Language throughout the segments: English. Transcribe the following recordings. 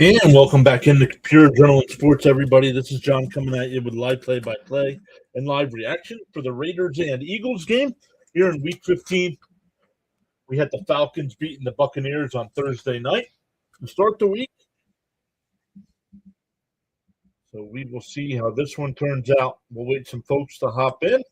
And welcome back into Pure Adrenaline Sports, everybody. This is John coming at you with live play-by-play and live reaction for the Raiders and Eagles game here in Week 15. We had the Falcons beating the Buccaneers on Thursday night to start the week. So we will see how this one turns out. We'll wait some folks to hop in.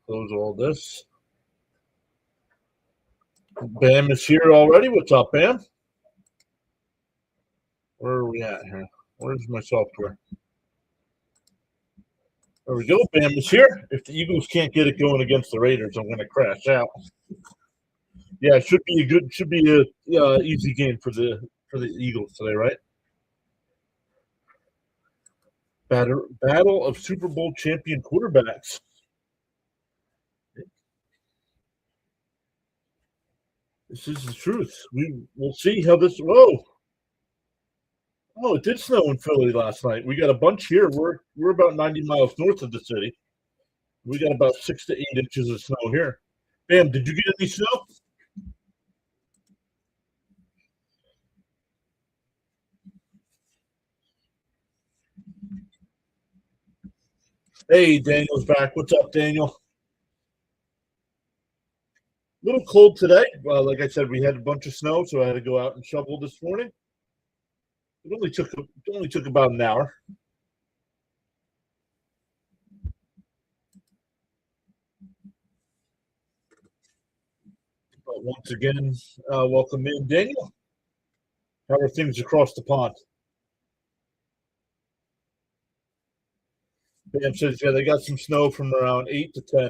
Close all this. Bam is here already. What's up, Bam? Where are we at here? Where's my software? There we go. Bam is here. If the Eagles can't get it going against the Raiders, I'm going to crash out. Yeah, it should be a easy game for the Eagles today, right? Battle of Super Bowl champion quarterbacks. This is the truth. We'll see how this. Whoa! Oh, it did snow in Philly last night. We got a bunch here. We're about 90 miles north of the city. We got about 6 to 8 inches of snow here. Bam, did you get any snow? Hey, Daniel's back. What's up, Daniel? A little cold today. Well, like I said, we had a bunch of snow, so I had to go out and shovel this morning. It only took about an hour. But once again, welcome in, Daniel. How are things across the pond? Bam says, yeah, they got some snow from around 8 to 10.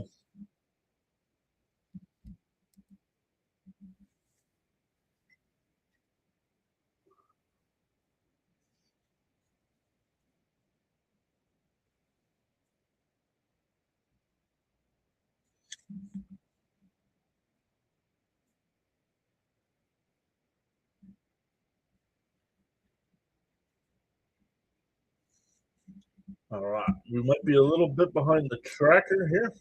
All right. We might be a little bit behind the tracker here.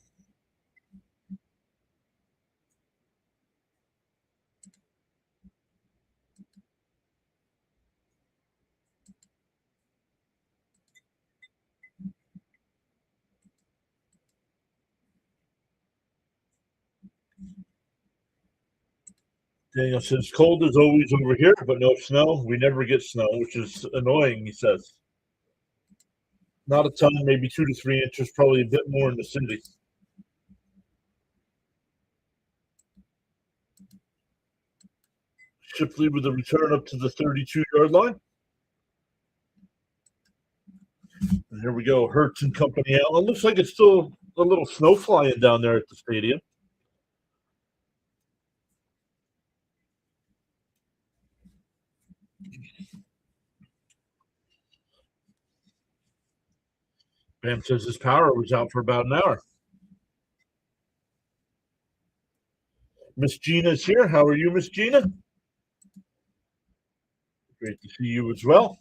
Daniel says, cold is always over here, but no snow. We never get snow, which is annoying, he says. Not a ton, maybe 2 to 3 inches, probably a bit more in the city. Shipley with a return up to the 32-yard line. And here we go. Hertz and company out. It looks like it's still a little snow flying down there at the stadium. Bam says his power was out for about an hour. Miss Gina's here. How are you, Miss Gina? Great to see you as well.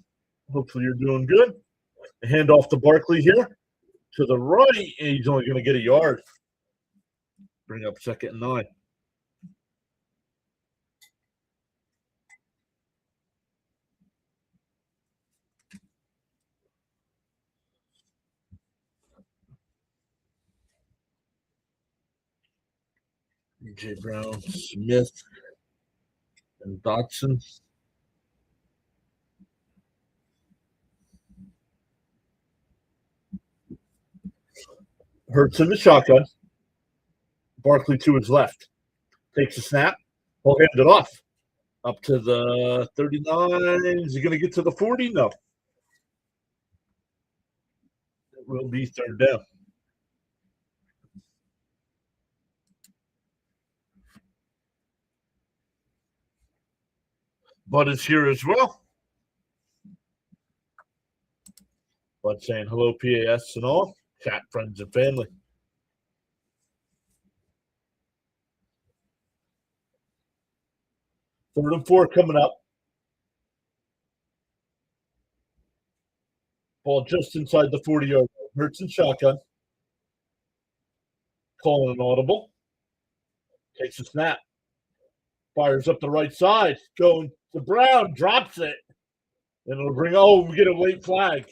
Hopefully you're doing good. Hand off to Barkley here. To the right, and he's only going to get a yard. Bring up 2nd and 9. J. Brown, Smith, and Dotson. Hurts in the shotgun. Barkley to his left. Takes a snap. He'll hand it off. Up to the 39. Is he going to get to the 40? No. It will be 3rd down. Bud is here as well. Bud saying hello, PAS and all. Chat, friends, and family. 3rd and 4 coming up. Ball just inside the 40-yard line. Hurts and shotgun. Calling an audible. Takes a snap. Fires up the right side. Going to Brown. Drops it. And it'll bring, we get a late flag.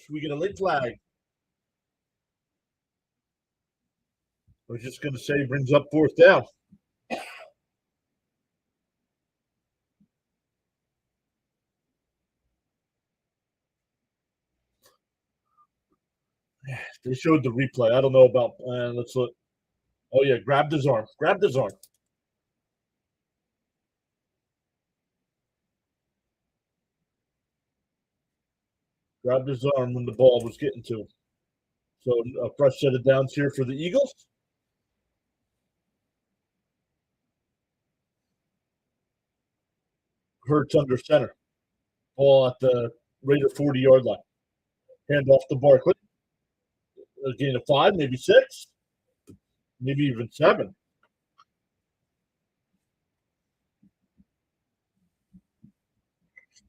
I was just going to say brings up fourth down. They showed the replay. I don't know about, let's look. Oh, yeah, grabbed his arm. Grabbed his arm when the ball was getting to him. So a fresh set of downs here for the Eagles. Hurts under center. Ball at the Raider 40-yard line. Hand off to Barkley. A gain of 5, maybe 6, maybe even 7.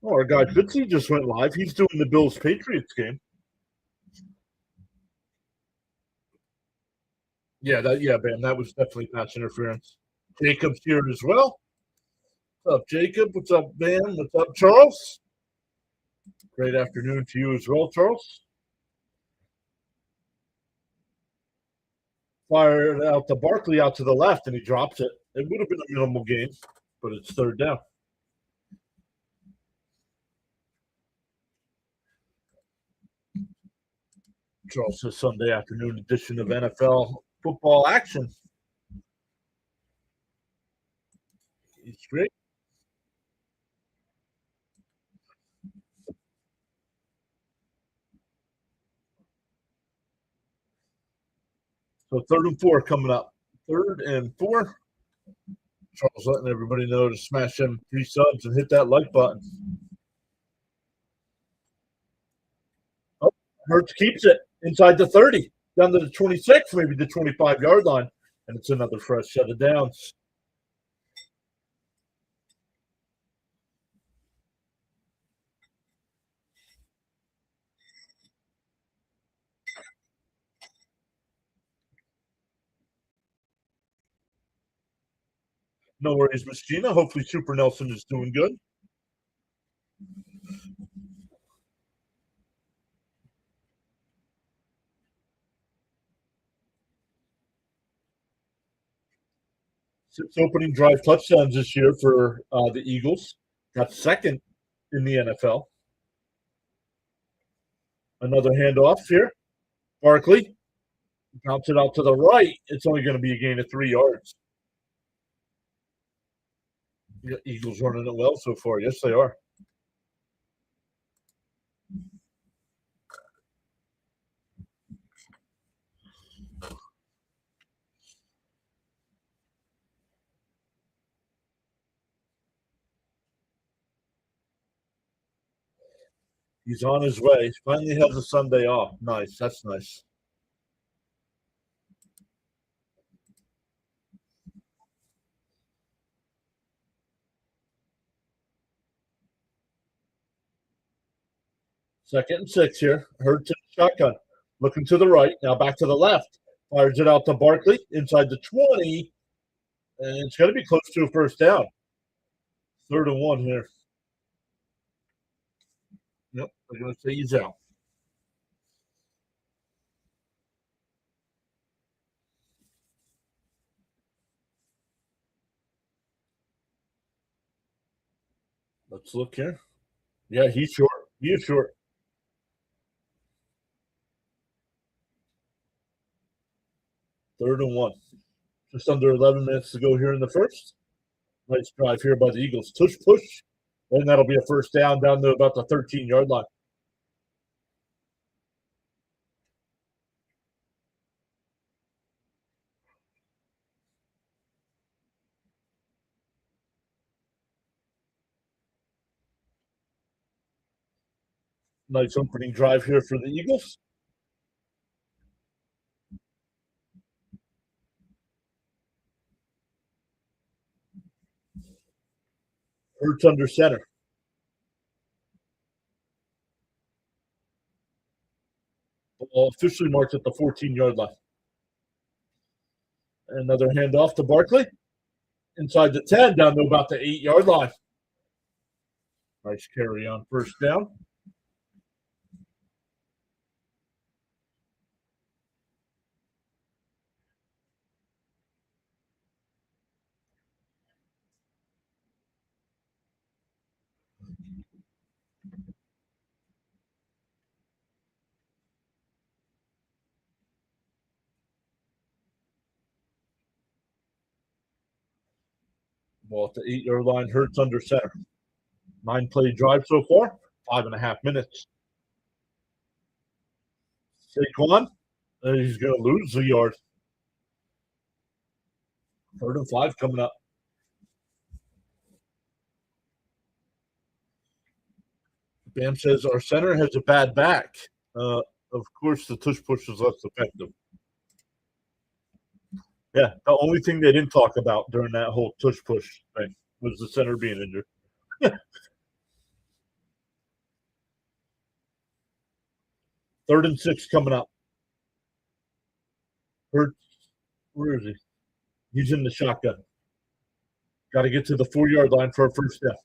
Oh, our guy Fitzy just went live. He's doing the Bills-Patriots game. Yeah, man, that was definitely pass interference. Jacob's here as well. What's up, Jacob? What's up, man? What's up, Charles? Great afternoon to you as well, Charles. Fired out to Barkley out to the left, and he drops it. It would have been a minimal gain, but it's third down. Charles says Sunday afternoon edition of NFL football action. He's great. So 3rd and 4 coming up. 3rd and 4. Charles letting everybody know to smash them 3 subs and hit that like button. Oh, Hurts keeps it inside the 30, down to the 26, maybe the 25-yard line, and it's another fresh set of downs. No worries, Miss Gina. Hopefully Super Nelson is doing good. Six opening drive touchdowns this year for the Eagles. That's second in the NFL. Another handoff here. Barkley bounce it out to the right. It's only going to be a gain of 3 yards. The Eagles running it well so far. Yes, they are. He's on his way. Finally has a Sunday off. Nice. That's nice. Second and 6 here. Hurts in shotgun. Looking to the right. Now back to the left. Fires it out to Barkley inside the 20. And it's going to be close to a first down. 3rd and 1 here. Yep, they're going to say he's out. Let's look here. Yeah, he's short. He is short. 3rd and 1. Just under 11 minutes to go here in the first. Nice drive here by the Eagles. Push. And that'll be a first down to about the 13-yard line. Nice opening drive here for the Eagles. Hurts under center. Ball officially marked at the 14-yard line. Another handoff to Barkley. Inside the 10, down to about the 8-yard line. Nice carry on first down. Ball at the 8-yard line. Hurts under center. 9-play drive so far. 5.5 minutes. Saquon. He's going to lose the yard. 3rd and 5 coming up. Bam says our center has a bad back. Of course, the tush push is less effective. Yeah, the only thing they didn't talk about during that whole tush push thing was the center being injured. 3rd and 6 coming up. Where is he? He's in the shotgun. Got to get to the 4-yard line for a first down.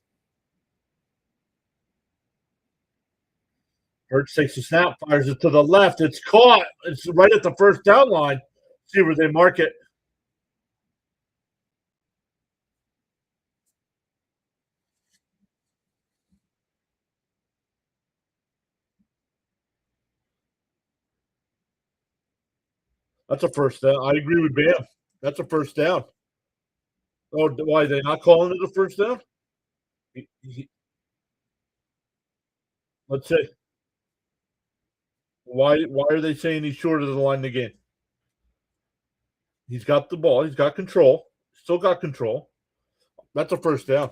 Hurts takes a snap, fires it to the left. It's caught. It's right at the first down line. See where they mark it. That's a first down. I agree with Bam. That's a first down. Oh, why are they not calling it a first down? Let's say. Why are they saying he's short of the line of the game? He's got the ball. He's got control. Still got control. That's a first down.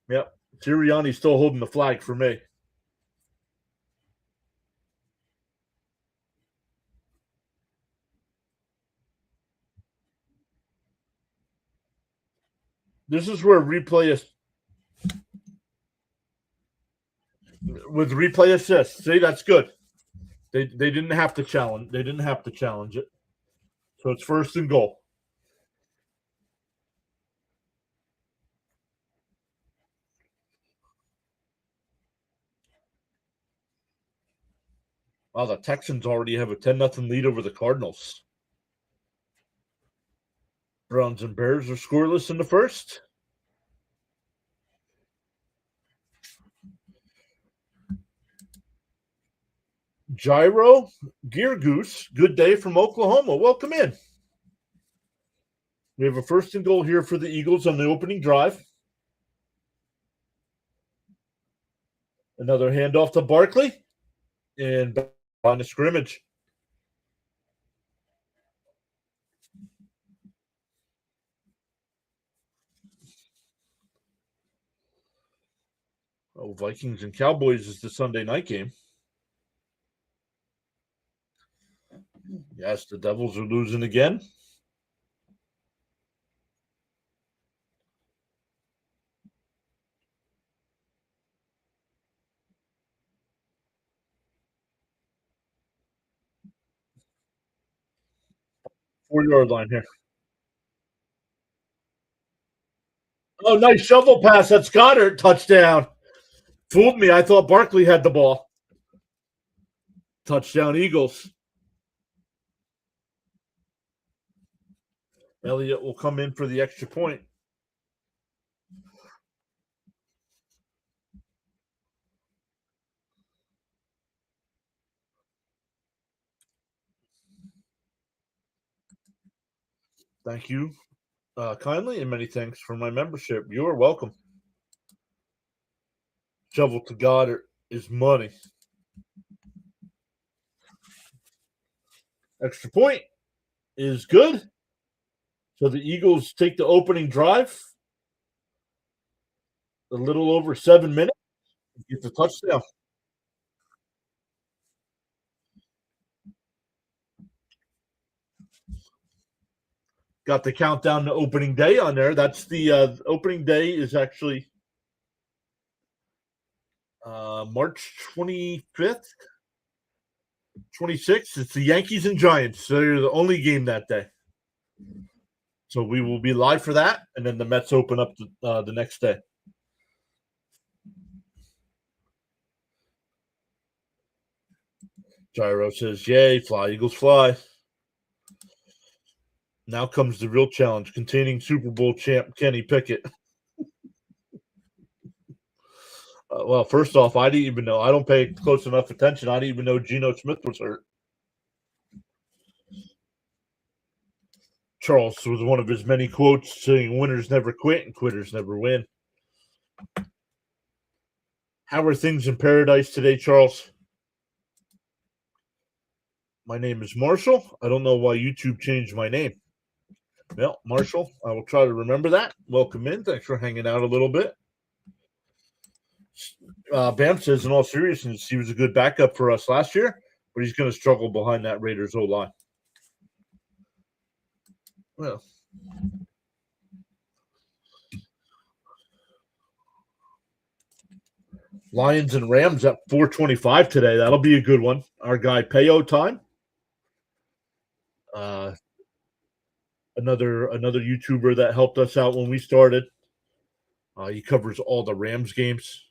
Yep. Sirianni's still holding the flag for me. This is where replay is with replay assist. See, that's good. They didn't have to challenge. They didn't have to challenge it. So it's 1st and goal. Wow, the Texans already have a 10-0 lead over the Cardinals. Browns and Bears are scoreless in the first. Gyro, Gear Goose, good day from Oklahoma. Welcome in. We have a 1st and goal here for the Eagles on the opening drive. Another handoff to Barkley. And on the scrimmage. Oh, Vikings and Cowboys is the Sunday night game. Yes, the Devils are losing again. Four-yard line here. Oh, nice shovel pass. That's Goddard. Touchdown. Fooled me. I thought Barkley had the ball. Touchdown, Eagles. Elliott will come in for the extra point. Thank you kindly, and many thanks for my membership. You are welcome. Shovel to Goddard is money. Extra point is good. So the Eagles take the opening drive. A little over 7 minutes. Get the touchdown. Got the countdown to opening day on there. That's the opening day is actually March 25th, 26th. It's the Yankees and Giants. So they're the only game that day. So we will be live for that, and then the Mets open up the next day. Gyro says, "Yay, fly Eagles fly." Now comes the real challenge: containing Super Bowl champ Kenny Pickett. Well, first off, I didn't even know. I don't pay close enough attention. I didn't even know Geno Smith was hurt. Charles was one of his many quotes saying, "Winners never quit and quitters never win." How are things in paradise today, Charles? My name is Marshall. I don't know why YouTube changed my name. Well, Marshall, I will try to remember that. Welcome in. Thanks for hanging out a little bit. Bam says, in all seriousness, he was a good backup for us last year, but he's going to struggle behind that Raiders O-line. Well, Lions and Rams at 4:25 today. That'll be a good one. Our guy Payo time. Another YouTuber that helped us out when we started. He covers all the Rams games.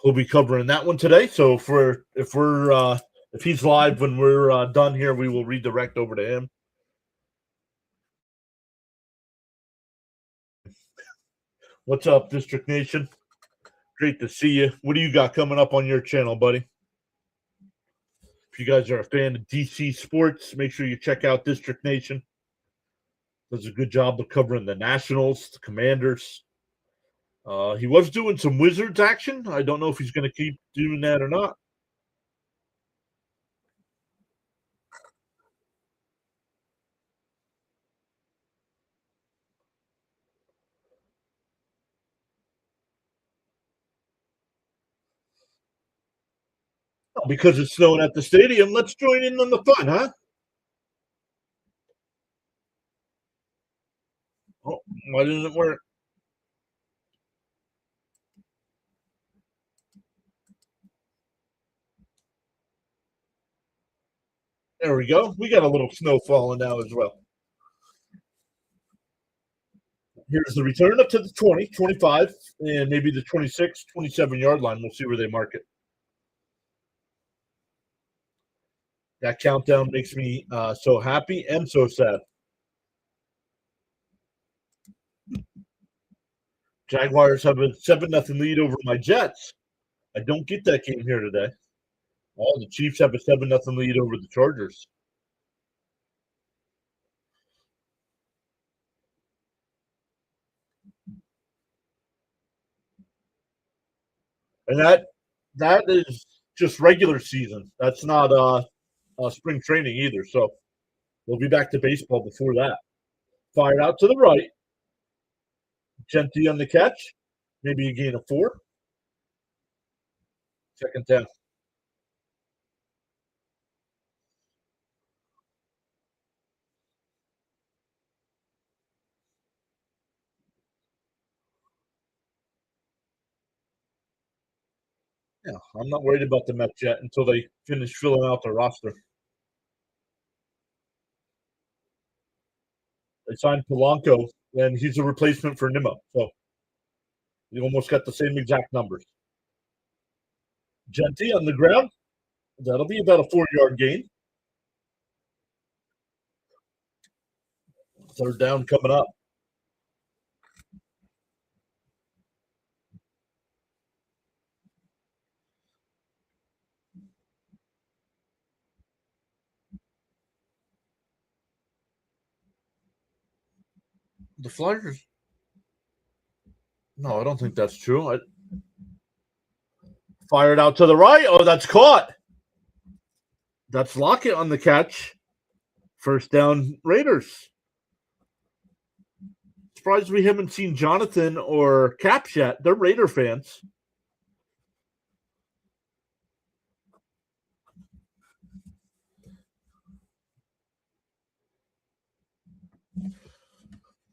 He'll be covering that one today. So if he's live when we're done here, we will redirect over to him. What's up, District Nation? Great to see you. What do you got coming up on your channel, buddy? If you guys are a fan of DC sports, make sure you check out District Nation. Does a good job of covering the Nationals, the Commanders. He was doing some Wizards action. I don't know if he's going to keep doing that or not. Because it's snowing at the stadium, let's join in on the fun, huh? Oh, why didn't it work? There we go. We got a little snow falling now as well. Here's the return up to the 20, 25, and maybe the 26, 27-yard line. We'll see where they mark it. That countdown makes me so happy and so sad. Jaguars have a 7-0 lead over my Jets. I don't get that game here today. Oh, the Chiefs have a 7-0 lead over the Chargers. And that is just regular season. That's not spring training either. So we'll be back to baseball before that. Fired out to the right. Genty on the catch. Maybe a gain of 4. Second down. Yeah, I'm not worried about the Mets yet until they finish filling out their roster. They signed Polanco, and he's a replacement for Nimmo. So you almost got the same exact numbers. Genty on the ground. That'll be about a 4-yard gain. Third down coming up. The Flyers. No, I don't think that's true. Fired out to the right. Oh, that's caught. That's Lockett on the catch. First down, Raiders. Surprised we haven't seen Jonathan or Caps yet. They're Raider fans.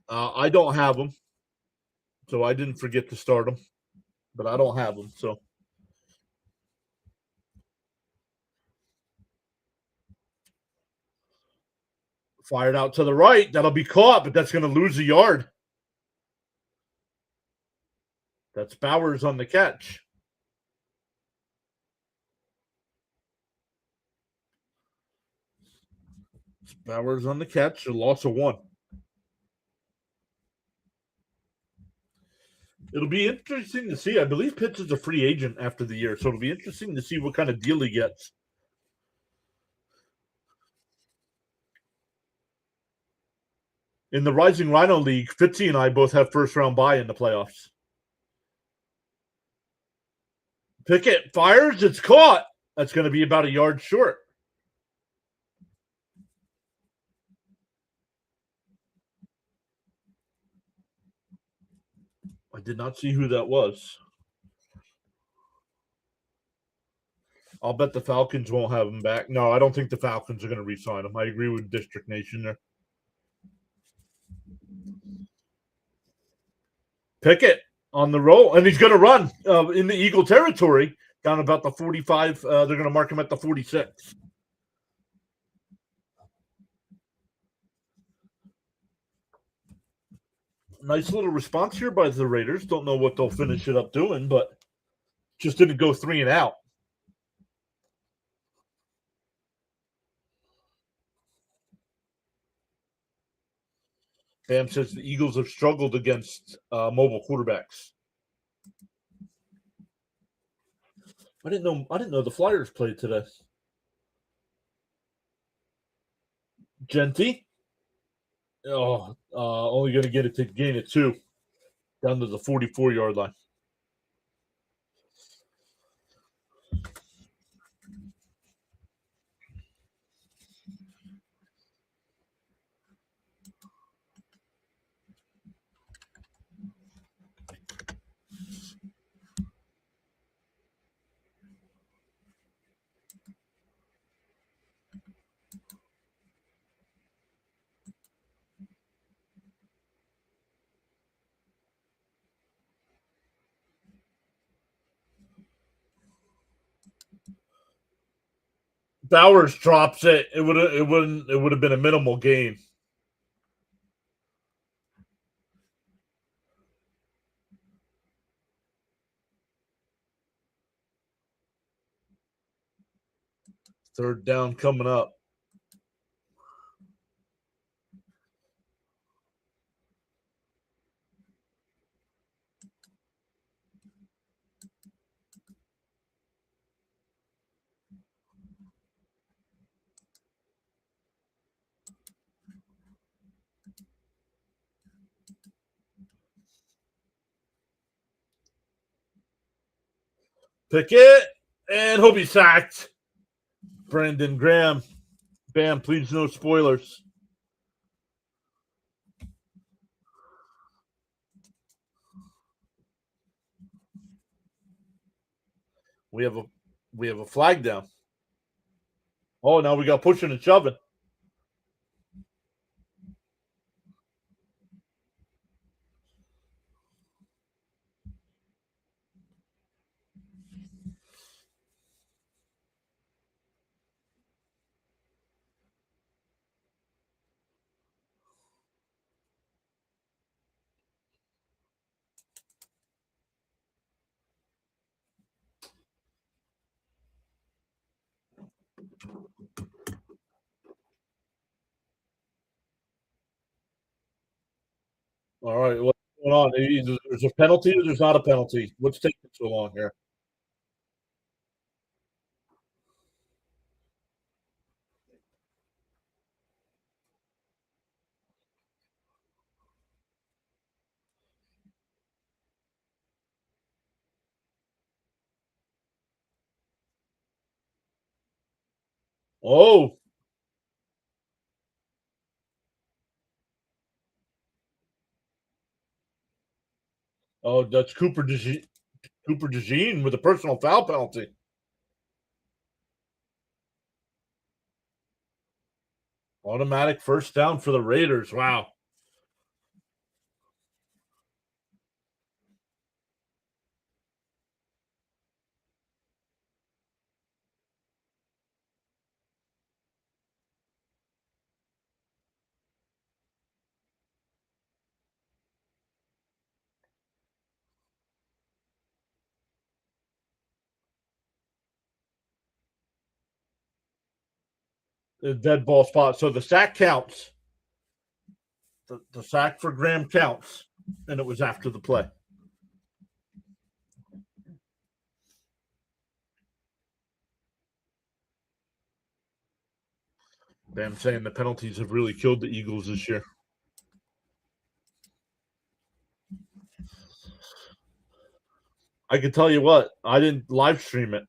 I don't have them, so I didn't forget to start them, but I don't have them. So fired out to the right. That'll be caught, but that's going to lose a yard. That's Bowers on the catch. Bowers on the catch, a loss of 1. It'll be interesting to see. I believe Pitts is a free agent after the year, so it'll be interesting to see what kind of deal he gets. In the Rising Rhino League, Fitzy and I both have first round bye in the playoffs. Pickett fires, it's caught. That's going to be about a yard short. I did not see who that was. I'll bet the Falcons won't have him back. No, I don't think the Falcons are going to re-sign him. I agree with District Nation there. Pickett on the roll, and he's going to run in the Eagle territory down about the 45. They're going to mark him at the 46. Nice little response here by the Raiders. Don't know what they'll finish it up doing, but just didn't go 3 and out. Bam says the Eagles have struggled against mobile quarterbacks. I didn't know the Flyers played today. Genty. Only going to get it to gain it 2 down to the 44-yard line. Bowers drops it. It would have been a minimal gain. Third down coming up. Pickett, and he'll be sacked. Brandon Graham. Bam, please no spoilers. We have a flag down. Oh, now we got pushing and shoving. All right, what's going on? Either there's a penalty or there's not a penalty. What's taking so long here? Oh, that's Cooper DeJean with a personal foul penalty. Automatic first down for the Raiders. Wow. A dead ball spot. So the sack counts. The sack for Graham counts. And it was after the play. I'm saying the penalties have really killed the Eagles this year. I can tell you what, I didn't live stream it,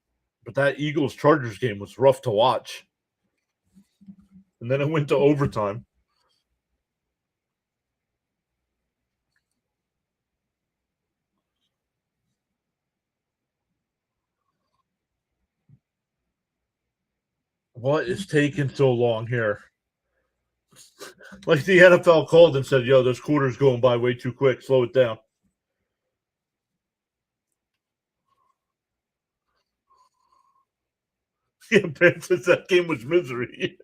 but that Eagles Chargers game was rough to watch. And then it went to overtime. What is taking so long here? Like the NFL called and said, yo, this quarter's going by way too quick. Slow it down. Yeah, Ben says that game was misery.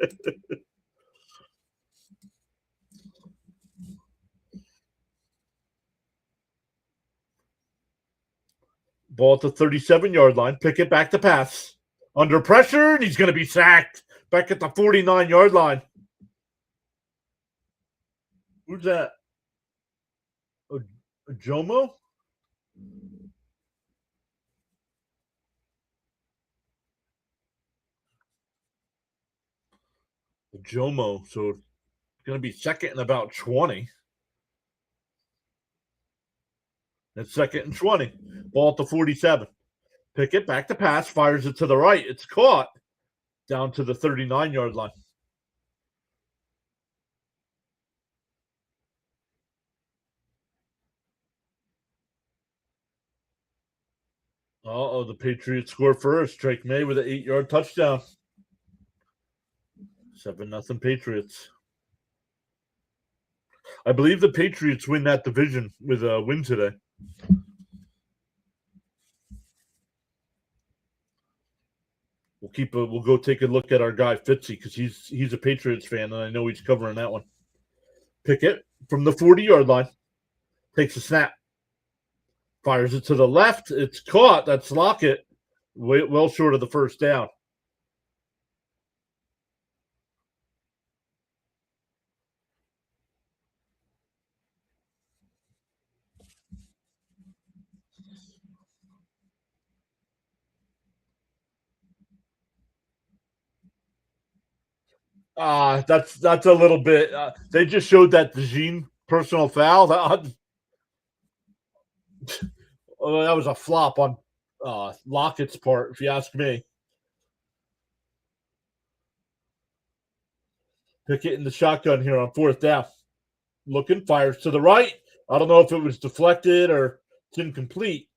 Ball at the 37-yard line. Pick it back to pass. Under pressure, and he's going to be sacked. Back at the 49-yard line. Who's that? Jomo? Jomo. So it's going to be second and about 20. It's second and 20. Ball at the 47. Pick it back to pass. Fires it to the right. It's caught down to the 39-yard line. The Patriots score first. Drake May with an 8-yard touchdown. 7-0 Patriots. I believe the Patriots win that division with a win today. We'll go take a look at our guy Fitzy because he's a Patriots fan and I know he's covering that one. Pickett from the 40-yard line takes a snap, fires it to the left. It's caught. That's Lockett, well short of the first down. That's a little bit. They just showed that DeJean personal foul. That was a flop on Lockett's part, if you ask me. Pickett in the shotgun here on fourth down. Looking, fires to the right. I don't know if it was deflected or it's incomplete.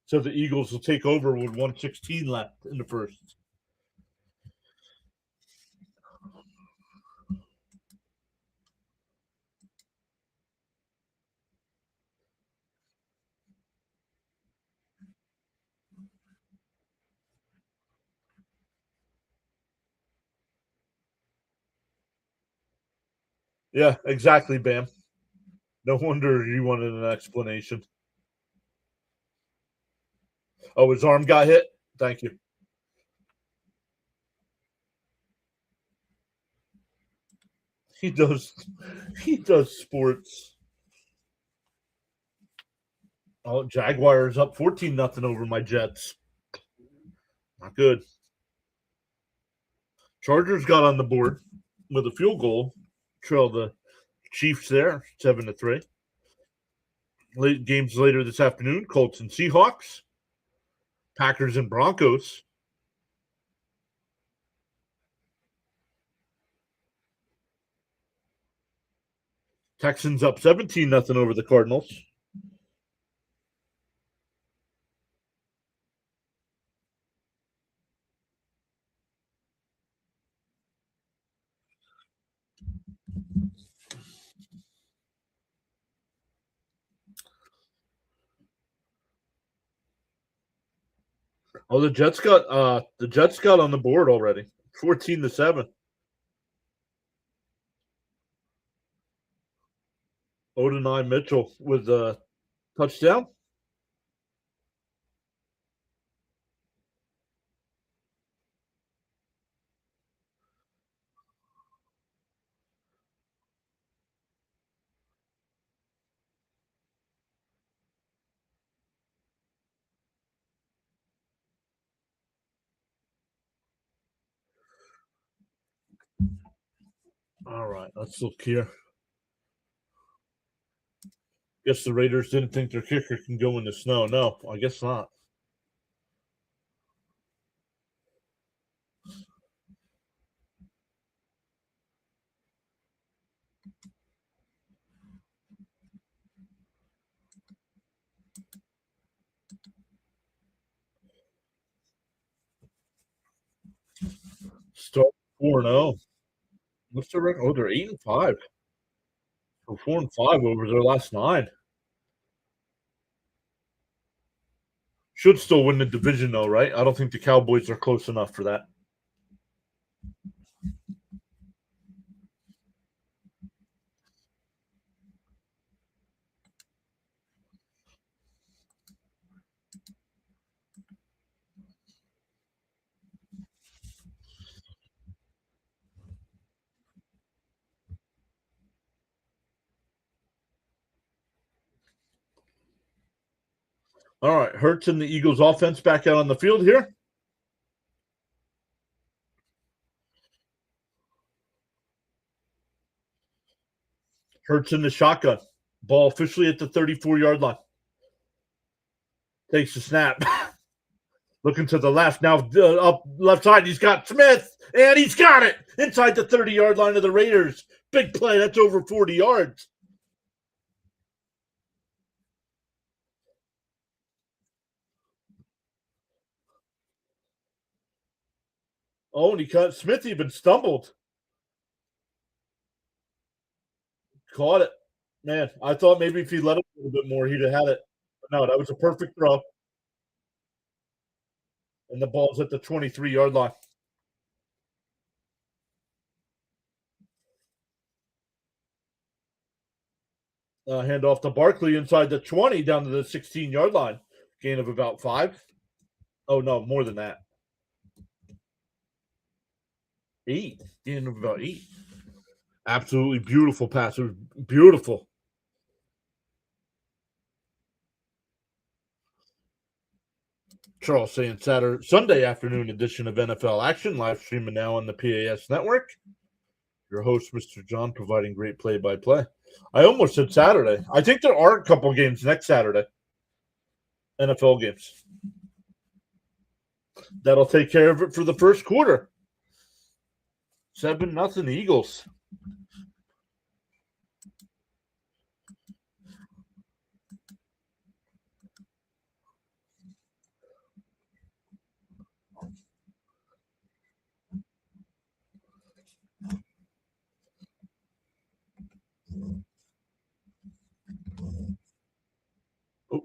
So the Eagles will take over with 1:16 left in the first. Yeah, exactly, Bam. No wonder you wanted an explanation. Oh, his arm got hit? Thank you. He does sports. Oh, Jaguars up 14-0 over my Jets. Not good. Chargers got on the board with a field goal. Trail the Chiefs there, 7-3. Late games later this afternoon, Colts and Seahawks, Packers and Broncos. Texans up 17-0 over the Cardinals. Oh, the Jets got on the board already. 14-7. 0-9 Mitchell with a touchdown. All right, let's look here. Guess the Raiders didn't think their kicker can go in the snow. No, I guess not. Start 4-0. What's their record? Oh, they're 8-5. So 4-5 over their last 9. Should still win the division though, right? I don't think the Cowboys are close enough for that. All right, Hurts and the Eagles offense back out on the field here. Hurts in the shotgun. Ball officially at the 34-yard line. Takes the snap. Looking to the left now, up left side. He's got Smith, and he's got it inside the 30-yard line of the Raiders. Big play. That's over 40 yards. Oh, and he caught Smith. Even stumbled. Caught it. Man, I thought maybe if he let him a little bit more, he'd have had it. But no, that was a perfect throw. And the ball's at the 23-yard line. Hand off to Barkley inside the 20 down to the 16-yard line. Gain of about 5. Oh, no, more than that. 8. Gain of about 8. Absolutely beautiful pass. It was beautiful. Charles saying Sunday afternoon edition of NFL Action, live streaming now on the PAS network. Your host, Mr. John, providing great play-by-play. I almost said Saturday. I think there are a couple games next Saturday. NFL games. That'll take care of it for the first quarter. 7-0 Eagles. Oh.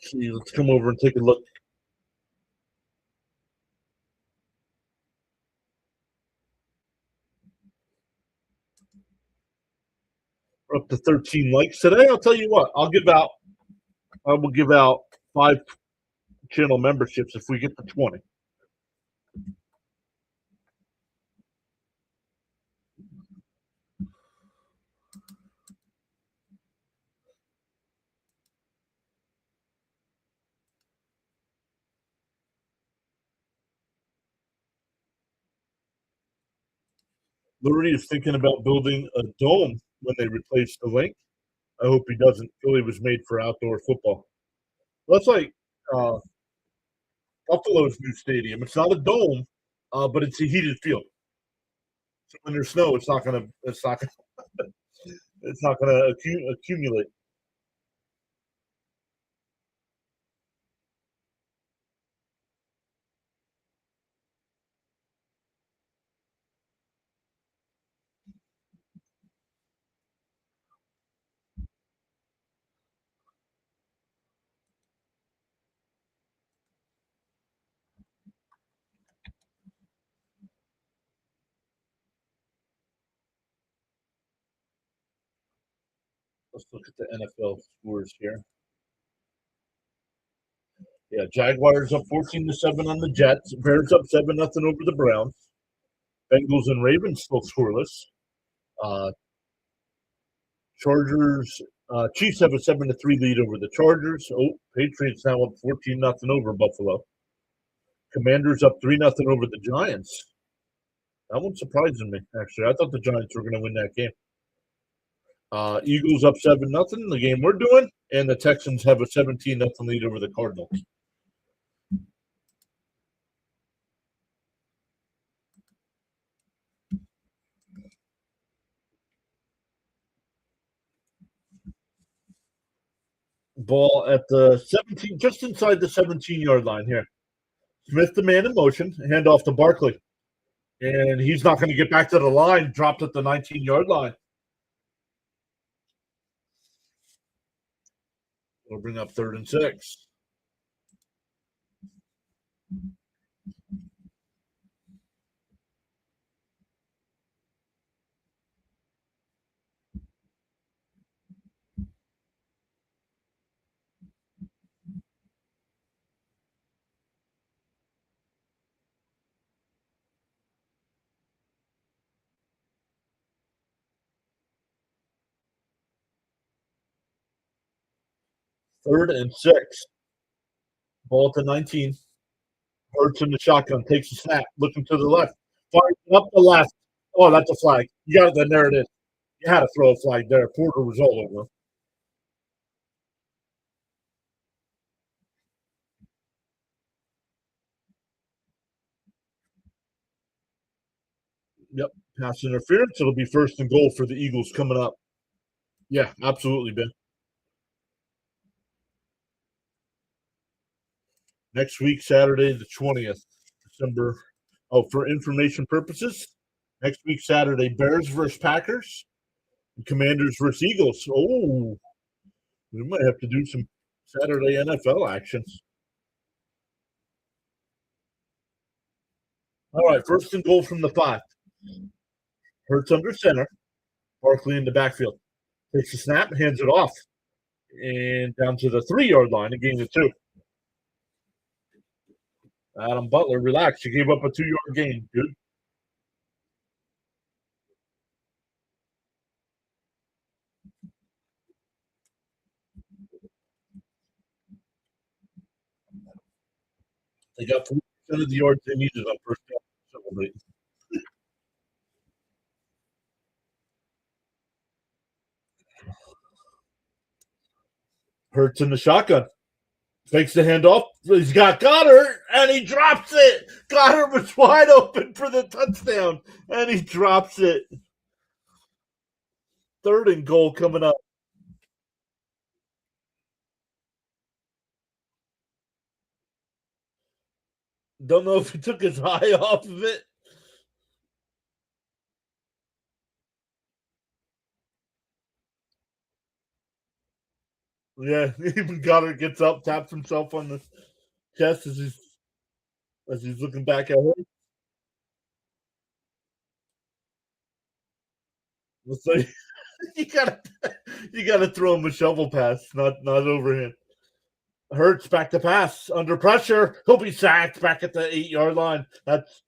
See, let's come over and take a look. We're up to 13 likes today. I'll tell you what, I will give out 5 channel memberships if we get to 20. Lurie is thinking about building a dome when they replace the link. I hope he doesn't. Philly was made for outdoor football. Well, that's like uh, Buffalo's new stadium. It's not a dome, but it's a heated field. So when there's snow, it's not gonna it's not gonna accumulate. Let's look at the NFL scores here. Yeah, Jaguars up 14-7 on the Jets. Bears up 7-0 over the Browns. Bengals and Ravens still scoreless. Uh, Chargers, Chiefs have a 7-3 lead over the Chargers. Oh, Patriots now up 14-0 over Buffalo. Commanders up 3-0 over the Giants. That one's surprising me, actually. I thought the Giants were going to win that game. Eagles up 7-0, the game we're doing, and the Texans have a 17-0 lead over the Cardinals. Ball at the 17, just inside the 17-yard line here. Smith, the man in motion, hand off to Barkley. And he's not going to get back to the line, dropped at the 19-yard line. We'll bring up 3rd and 6. Third and 6. Ball at the 19. Hurts in the shotgun, takes a snap, looking to the left, fires up the left. Oh, that's a flag. You got it. Then there it is. You had to throw a flag there. Porter was all over him. Yep, pass interference. It'll be 1st and goal for the Eagles coming up. Yeah, absolutely, Ben. Next week, Saturday, the 20th, December. Oh, for information purposes, next week, Saturday, Bears versus Packers, and Commanders versus Eagles. Oh, we might have to do some Saturday NFL actions. All right, 1st and goal from the 5. Hurts under center. Barkley in the backfield. Takes a snap, hands it off. And down to the 3-yard line, a gain of 2. Adam Butler, relax. You gave up a 2-yard gain, dude. They got 40% of the yards they needed on 1st down. Hurts in the shotgun. Fakes the handoff. He's got Goddard, and he drops it. Goddard was wide open for the touchdown, and he drops it. 3rd and goal coming up. Don't know if he took his eye off of it. Yeah, even Goddard gets up, taps himself on the chest as he's looking back at him. Let's say you gotta throw him a shovel pass, not overhand. Hurts back to pass under pressure. He'll be sacked back at the 8-yard line. That's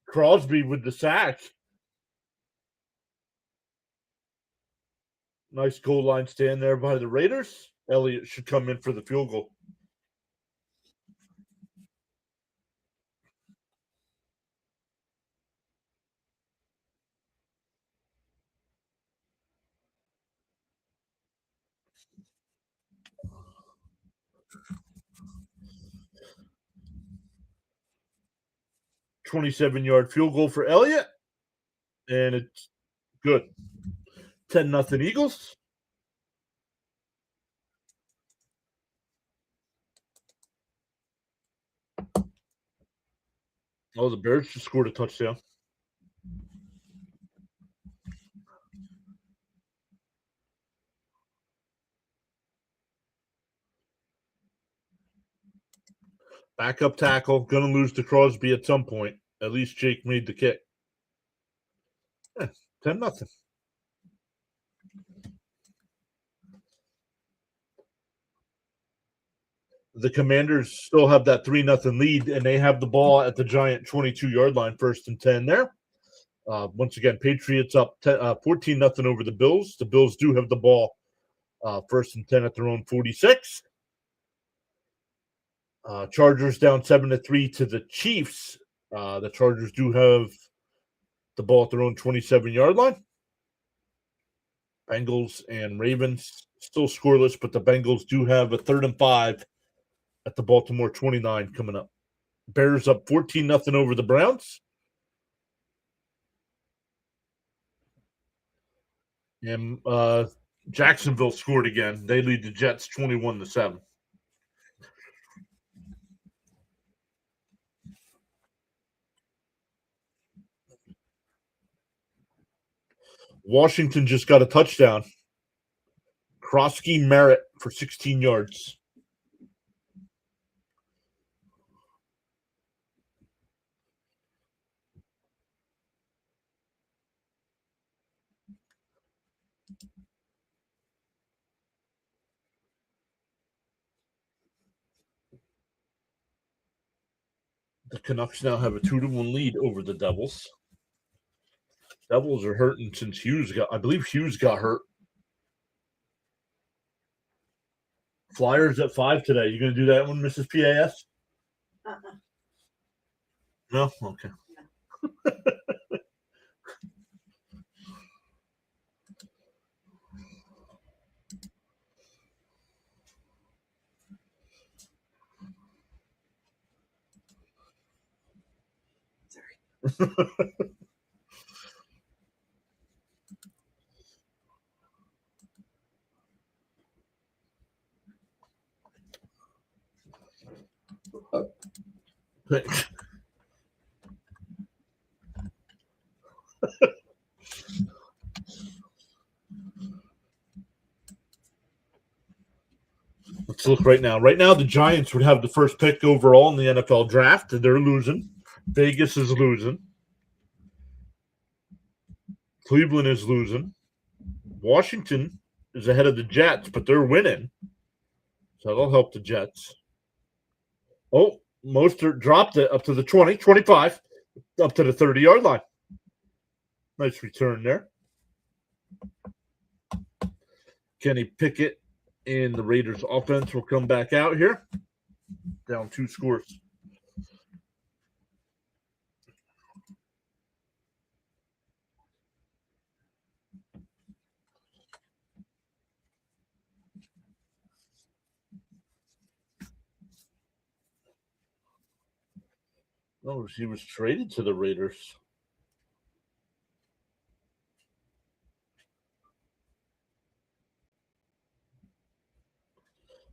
Crosby with the sack. Nice goal line stand there by the Raiders. Elliott should come in for the field goal. $27-yard field goal for Elliott, and it's good. 10-0 Eagles. Oh, the Bears just scored a touchdown. Backup tackle, gonna lose to Crosby at some point. At least Jake made the kick. 10-0. The Commanders still have that 3-0 lead, and they have the ball at the Giant 22-yard line, 1st and 10 there. Once again, Patriots up 14-0 over the Bills. The Bills do have the ball 1st and 10 at their own 46. Chargers down 7-3 to the Chiefs. The Chargers do have the ball at their own 27-yard line. Bengals and Ravens still scoreless, but the Bengals do have a 3rd and 5 at the Baltimore 29 coming up. Bears up 14-0 over the Browns. And Jacksonville scored again. They lead the Jets 21-7. Washington just got a touchdown. Krosky Merritt for 16 yards. The Canucks now have a 2-1 lead over the Devils. Devils are hurting since I believe Hughes got hurt. Flyers at 5 today. You going to do that one, Mrs. PAS? No? Okay. Sorry. Let's look right now. Right now, the Giants would have the first pick overall in the NFL draft. They're losing. Vegas is losing. Cleveland is losing. Washington is ahead of the Jets, but they're winning. So that'll help the Jets. Oh, Mostert dropped it up to the 20, 25, up to the 30-yard line. Nice return there. Kenny Pickett and the Raiders offense will come back out here. Down 2 scores. Oh, he was traded to the Raiders.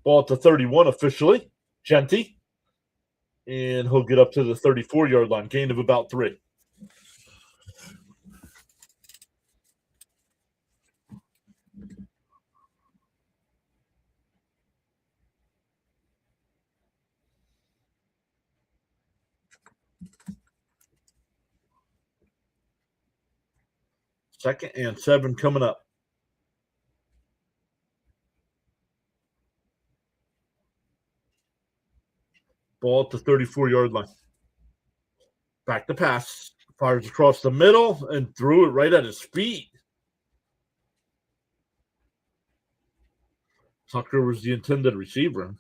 Ball at the 31 officially. Genty. And he'll get up to the 34-yard line. Gain of about 3. Second and 7 coming up. Ball at the 34-yard line. Back to pass. Fires across the middle and threw it right at his feet. Tucker was the intended receiver.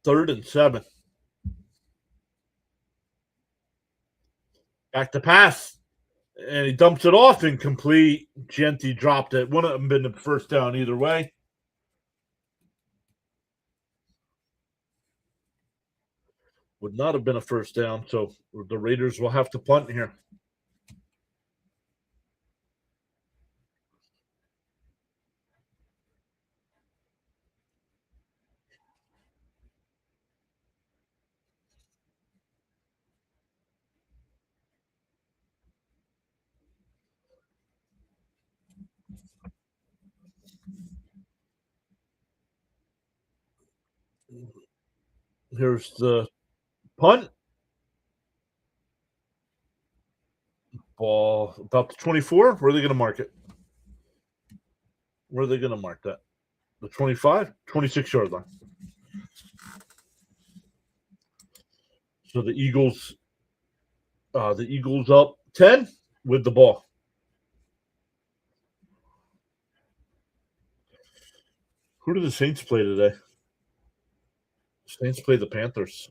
Third and 7. Back to pass. And he dumps it off incomplete. Genty dropped it. Wouldn't have been the first down either way. Would not have been a first down. So the Raiders will have to punt here. Here's the punt. Ball about the 24. Where are they going to mark it? Where are they going to mark that? The 25, 26-yard line. So the Eagles up 10 with the ball. Who do the Saints play today? Saints play the Panthers.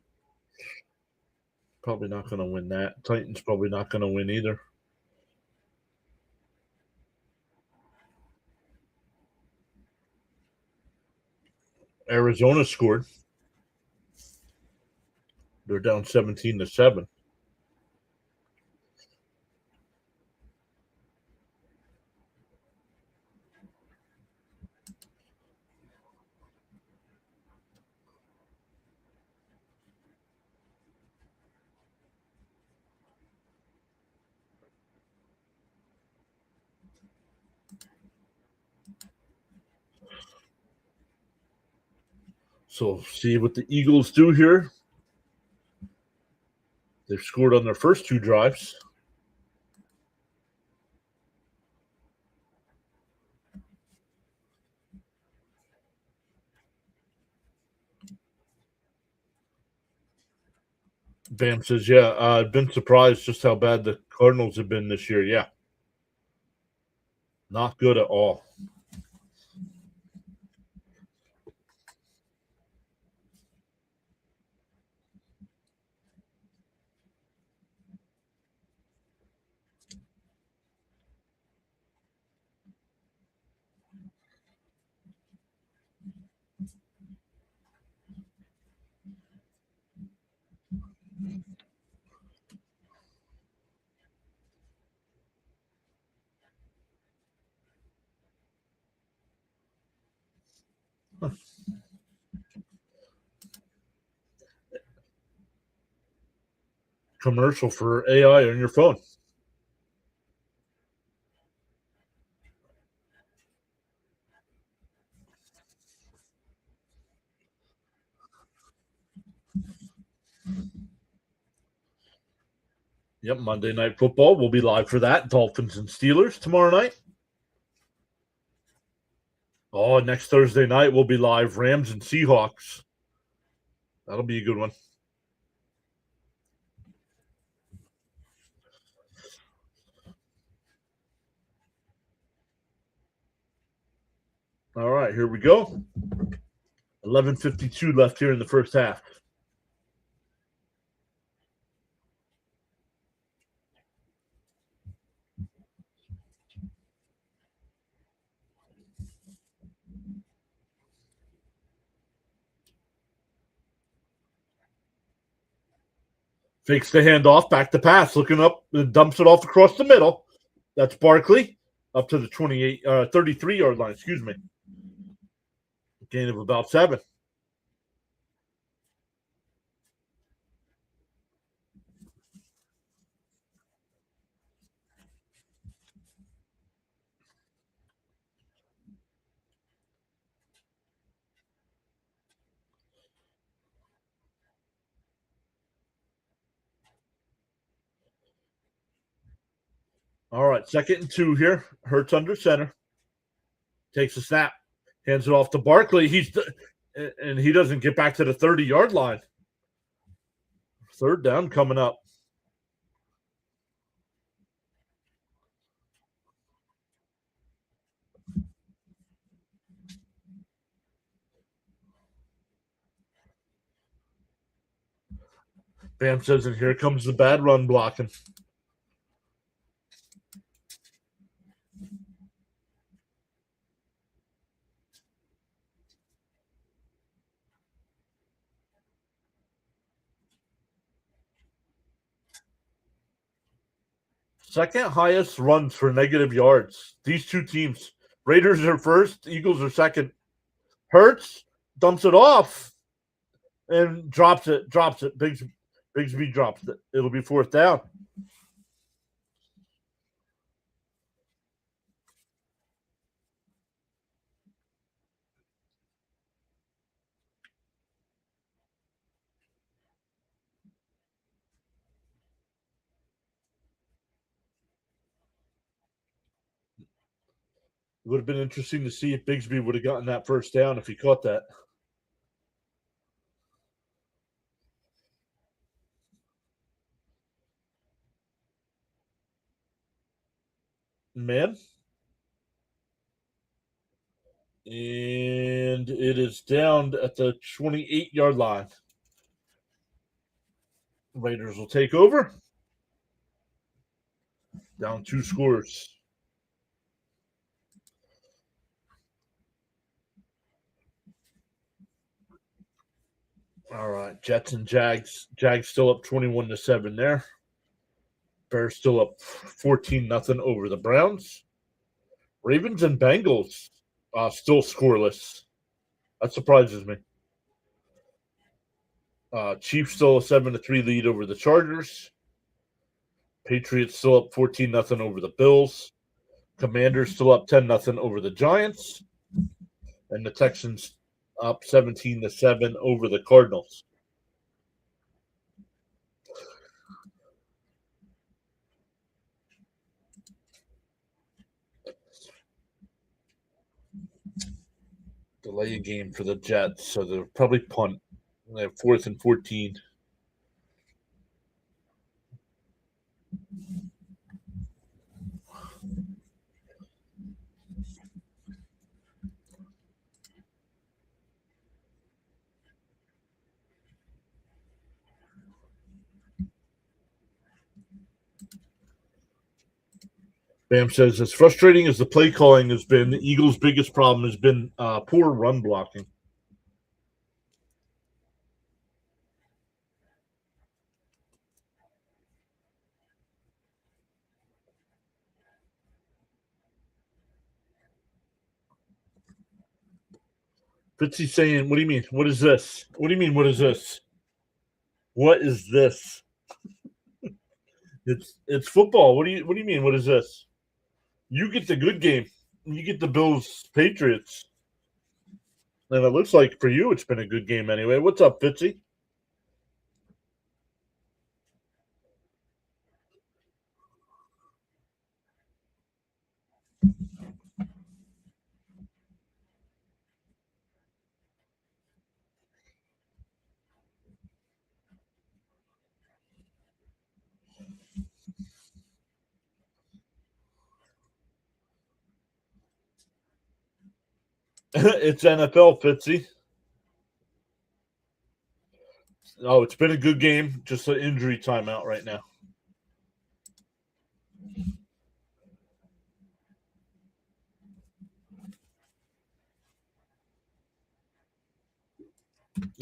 Probably not going to win that. Titans probably not going to win either. Arizona scored. They're down 17-7. So see what the Eagles do here. They've scored on their first two drives. Bam says, yeah, I've been surprised just how bad the Cardinals have been this year. Yeah. Not good at all. Commercial for AI on your phone. Yep, Monday Night Football. We'll be live for that. Dolphins and Steelers tomorrow night. Oh, next Thursday night we'll be live. Rams and Seahawks. That'll be a good one. All right, here we go. 11:52 left here in the first half. Fakes the handoff, back to pass, looking up, dumps it off across the middle. That's Barkley up to the 33-yard line. Excuse me. Gain of about 7. All right, 2nd and 2 here. Hurts under center. Takes a snap. Hands it off to Barkley. And he doesn't get back to the 30-yard line. 3rd down coming up. Bam says, and here comes the bad run blocking. Second highest runs for negative yards. These two teams. Raiders are first, Eagles are second. Hurts dumps it off and drops it. Bigsby drops it. It'll be 4th down. It would have been interesting to see if Bigsby would have gotten that first down if he caught that. Man. And it is down at the 28-yard line. Raiders will take over. Down 2 scores. All right, Jets and Jags. Jags still up 21-7 there. Bears still up 14-0 over the Browns. Ravens and Bengals still scoreless. That surprises me. Chiefs still a 7-3 lead over the Chargers. Patriots still up 14-0 over the Bills. Commanders still up 10-0 over the Giants. And the Texans up 17-7 over the Cardinals. Delay a game for the Jets, so they'll probably punt. They have 4th and 14. Bam says, as frustrating as the play calling has been, the Eagles' biggest problem has been poor run blocking. Fitzy's saying, what do you mean? What is this? What do you mean, what is this? What is this? It's football. What do you mean, what is this? You get the good game. You get the Bills Patriots. And it looks like for you it's been a good game anyway. What's up, Fitzy? It's NFL, Fitzy. Oh, it's been a good game. Just an injury timeout right now.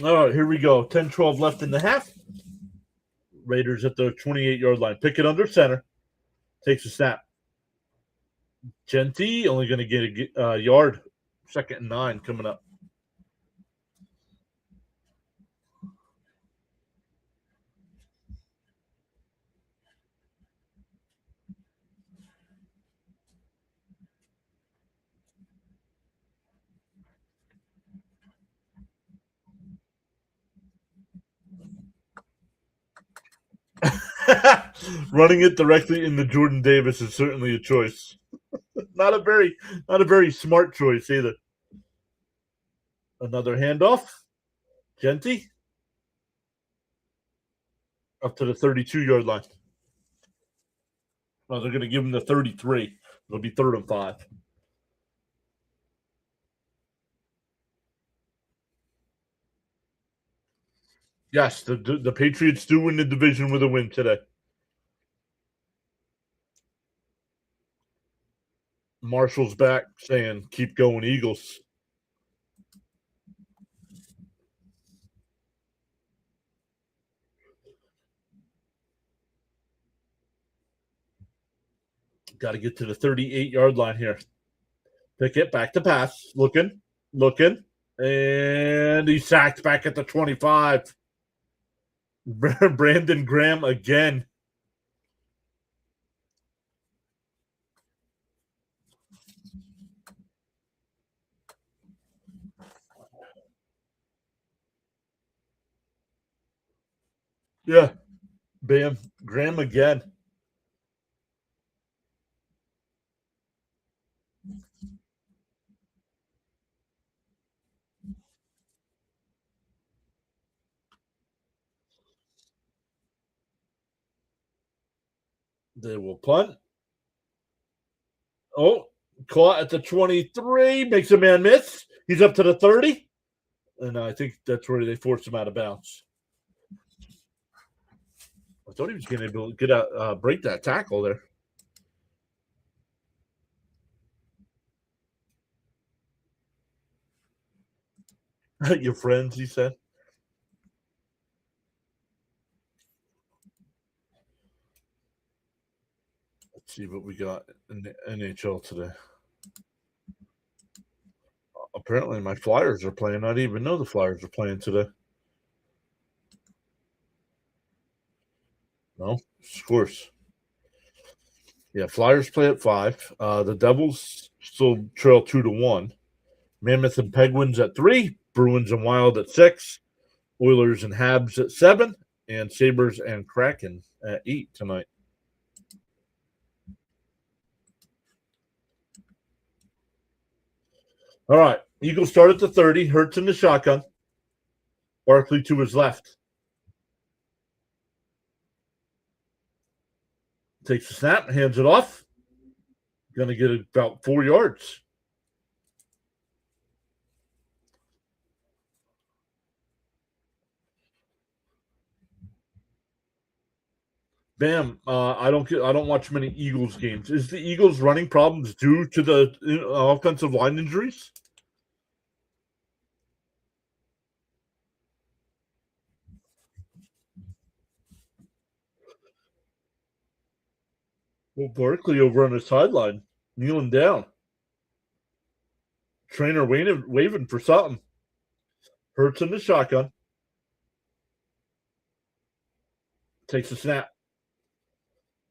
All right, here we go. 10-12 left in the half. Raiders at the 28-yard line. Pick it under center. Takes a snap. Genty only going to get a yard. 2nd and 9 coming up. Running it directly into Jordan Davis is certainly a choice. Not a very smart choice either. Another handoff. Genty up to the 32-yard line. Oh, they're going to give him the 33. It'll be 3rd and 5. Yes, the Patriots do win the division with a win today. Marshall's back saying, keep going, Eagles. Got to get to the 38-yard line here. Pick it back to pass. Looking. And he's sacked back at the 25. Brandon Graham again. Yeah. Bam. Graham again. They will punt. Oh, caught at the 23. Makes a man miss. He's up to the 30. And I think that's where they forced him out of bounds. I thought he was going to be able to get out, break that tackle there. Your friends, he said. Let's see what we got in the NHL today. Apparently, my Flyers are playing. I didn't even know the Flyers are playing today. No, of course. Yeah, Flyers play at 5. The Devils still trail 2-1. Mammoth and Penguins at 3. Bruins and Wild at 6. Oilers and Habs at 7. And Sabres and Kraken at 8 tonight. All right. Eagles start at the 30. Hurts in the shotgun. Barkley to his left. Takes the snap, hands it off. Going to get about 4 yards. Bam. I don't watch many Eagles games. Is the Eagles running problems due to the offensive line injuries? Well, Barkley over on the sideline, kneeling down. Trainer waving for something. Hurts in the shotgun. Takes a snap.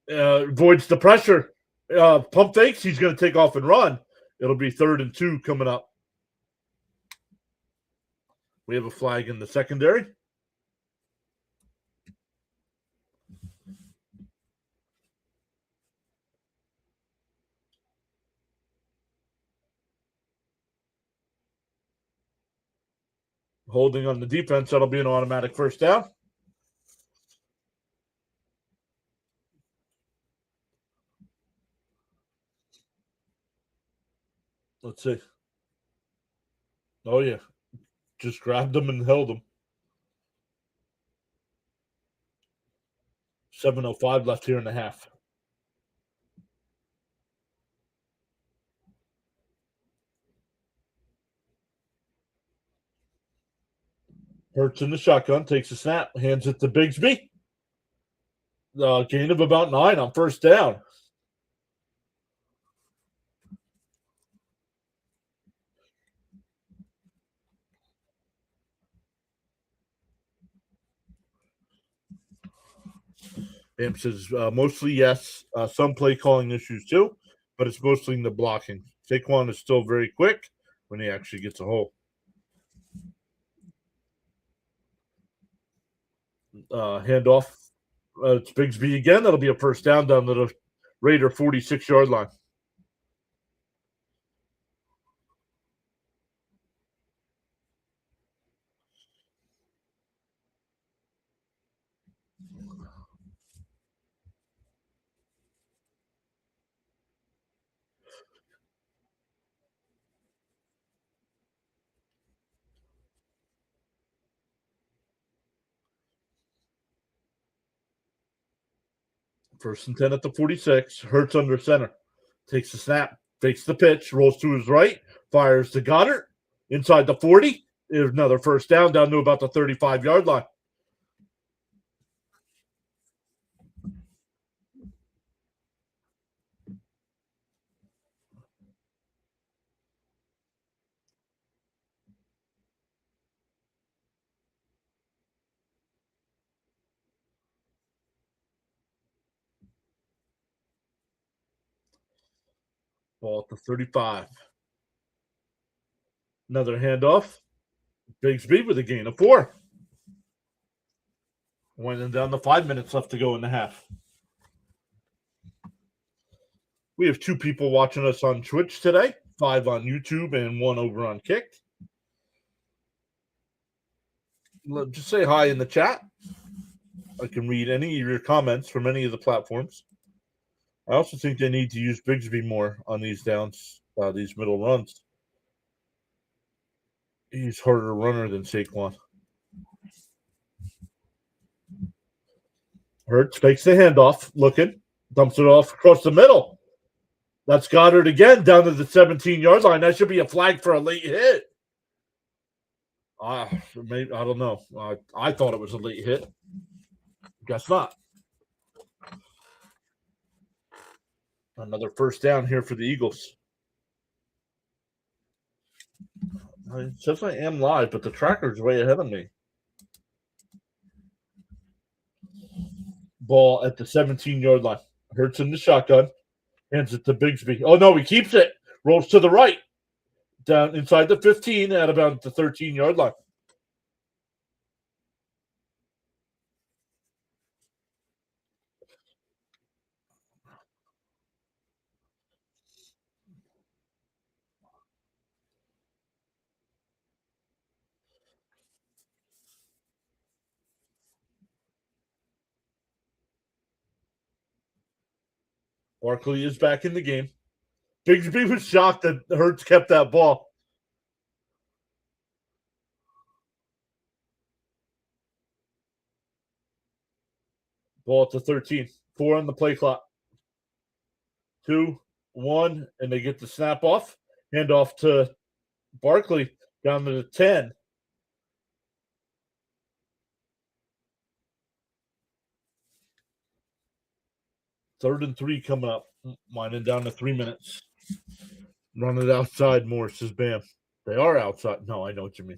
Avoids the pressure. Pump fakes. He's going to take off and run. It'll be 3rd and 2 coming up. We have a flag in the secondary. Holding on the defense. That'll be an automatic first down. Let's see. Oh, yeah. Just grabbed them and held them. 7:05 left here in the half. Hurts in the shotgun, takes a snap, hands it to Bigsby. Gain of about 9 on first down. Bam says mostly yes. Some play calling issues too, but it's mostly in the blocking. Saquon is still very quick when he actually gets a hole. Handoff. It's Bigsby again. That'll be a first down to the Raider 46-yard line. First and 10 at the 46. Hurts under center. Takes the snap. Fakes the pitch. Rolls to his right. Fires to Goddard. Inside the 40. There's another first down to about the 35-yard line. Ball at the 35. Another handoff. Bigsby with a gain of 4. Winding down to 5 minutes left to go in the half. We have 2 people watching us on Twitch today, 5 on YouTube and 1 over on Kick. Just say hi in the chat. I can read any of your comments from any of the platforms. I also think they need to use Bigsby more on these downs, these middle runs. He's harder runner than Saquon. Hurts makes the handoff, looking, dumps it off across the middle. That's Goddard again down to the 17-yard line. That should be a flag for a late hit. Maybe I don't know. I thought it was a late hit. Guess not. Another first down here for the Eagles. It says I am live, but the tracker's way ahead of me. Ball at the 17-yard line. Hurts in the shotgun. Hands it to Bigsby. Oh, no, he keeps it. Rolls to the right. Down inside the 15 at about the 13-yard line. Barkley is back in the game. Bigsby was shocked that Hurts kept that ball. Ball at the 13. 4 on the play clock. 2, 1, and they get the snap off. Hand off to Barkley down to the 10. Third and 3 coming up. Winding down to 3 minutes. Run it outside, Morris says Bam. They are outside. No, I know what you mean.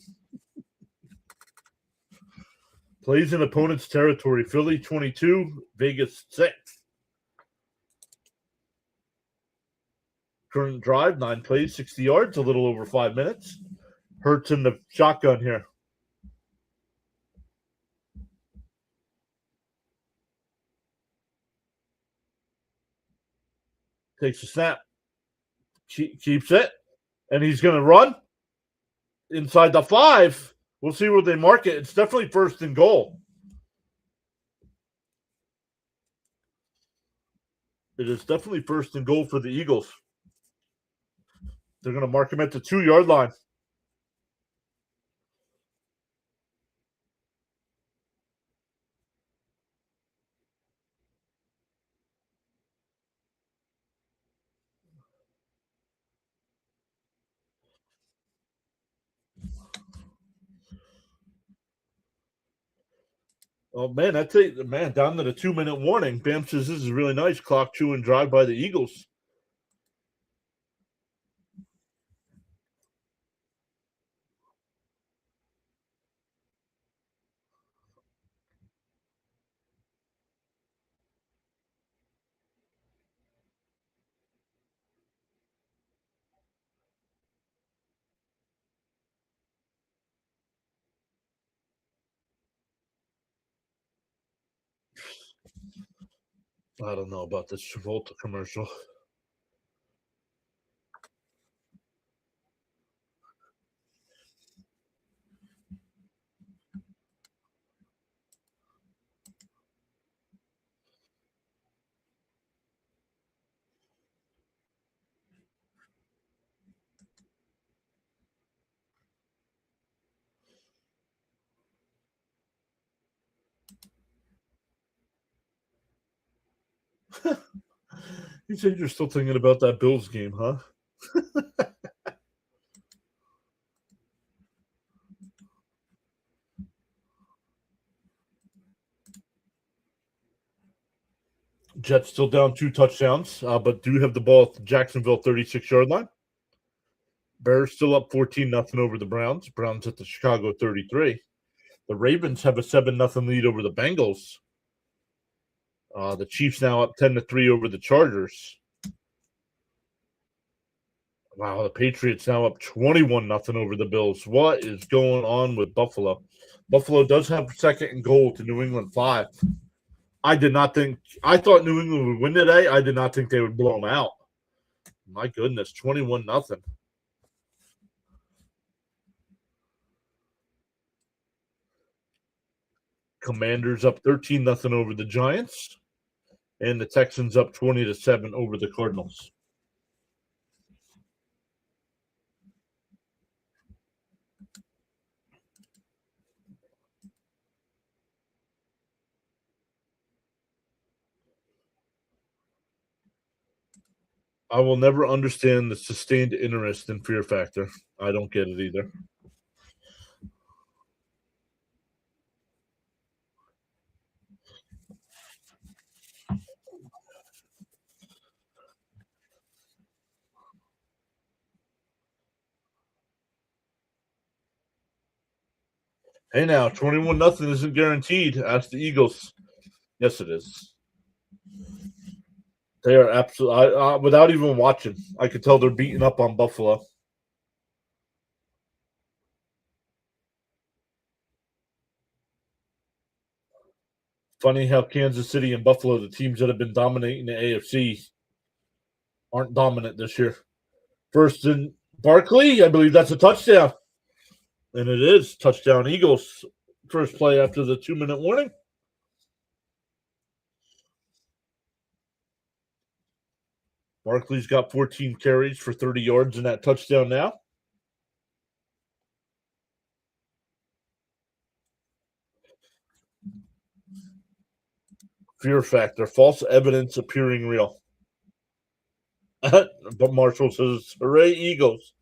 Plays in opponent's territory. Philly 22, Vegas 6. Current drive, 9 plays, 60 yards, a little over 5 minutes. Hurts in the shotgun here. Takes a snap. Keeps it. And he's going to run inside the 5. We'll see where they mark it. It's definitely first and goal. It is definitely first and goal for the Eagles. They're going to mark him at the 2-yard line. Oh, man, that's it. Man, down to the 2-minute warning. Bam says this is really nice. Clock chewing drive by the Eagles. I don't know about this Travolta commercial. You said you're still thinking about that Bills game, huh? Jets still down 2 touchdowns, but do have the ball at the Jacksonville 36-yard line. Bears still up 14-0 over the Browns. Browns at the Chicago 33. The Ravens have a 7-0 lead over the Bengals. The Chiefs now up 10-3 over the Chargers. Wow, the Patriots now up 21-0 over the Bills. What is going on with Buffalo? Buffalo does have second and goal to New England 5. I thought New England would win today. I did not think they would blow them out. My goodness, 21-0. Commanders up 13-0 over the Giants. and the Texans up 20-7 over the Cardinals. I will never understand the sustained interest in Fear Factor. I don't get it either. Hey now, 21-0 isn't guaranteed. Ask the Eagles. Yes, it is. They are absolutely, without even watching, I could tell they're beating up on Buffalo. Funny how Kansas City and Buffalo, the teams that have been dominating the AFC, aren't dominant this year. First in Barkley, I believe that's a touchdown. And it is. Touchdown Eagles. First play after the 2-minute warning. Barkley's got 14 carries for 30 yards in that touchdown now. Fear factor. False evidence appearing real. But Marshall says, hooray, Eagles.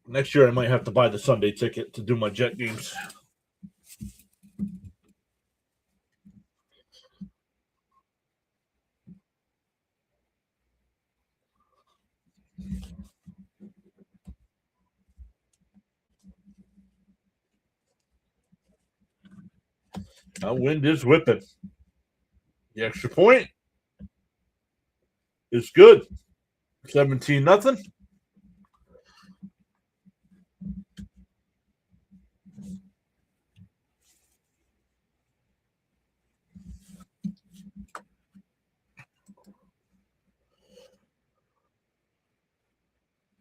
Next year, I might have to buy the Sunday ticket to do my Jet games. That wind is whipping. The extra point is good. 17-0.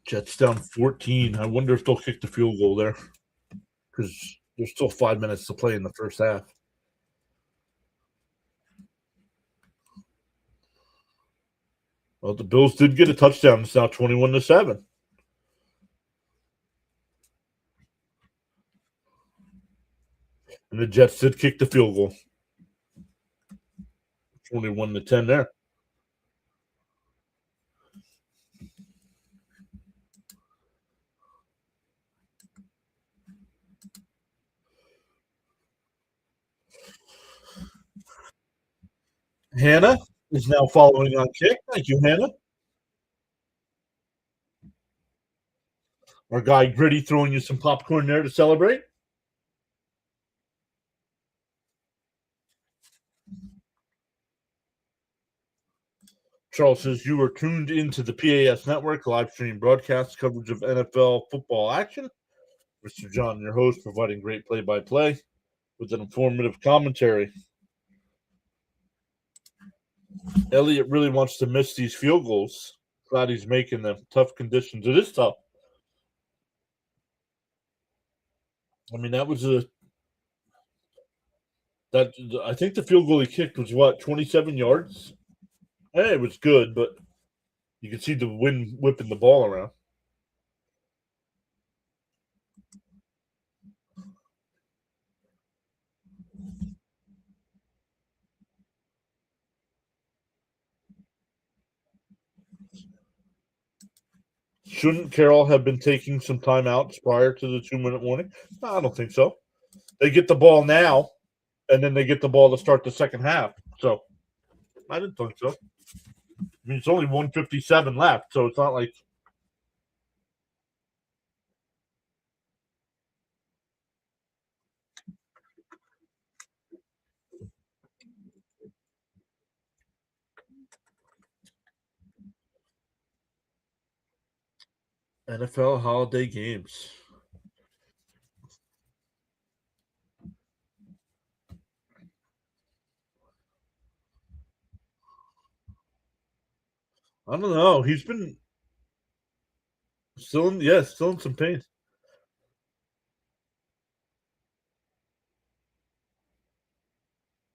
Jets down 14. I wonder if they'll kick the field goal there because there's still 5 minutes to play in the first half. Well, the Bills did get a touchdown. It's now 21-7. And the Jets did kick the field goal. 21-10 there. Hannah is now following on kick. Thank you, Hannah. Our guy Gritty throwing you some popcorn there to celebrate. Charles says you are tuned into the PAS Network live stream broadcast coverage of NFL football action. Mr. John, your host, providing great play-by-play with an informative commentary. Elliott really wants to miss these field goals. Glad he's making them. Tough conditions. It is tough. I mean, I think the field goal he kicked was what, 27 yards? Hey, it was good, but you can see the wind whipping the ball around. Shouldn't Carroll have been taking some timeouts prior to the 2-minute warning? No, I don't think so. They get the ball now, and then they get the ball to start the second half. So I didn't think so. I mean, it's only 1:57 left, so it's not like NFL holiday games. I don't know. He's been still in some pain.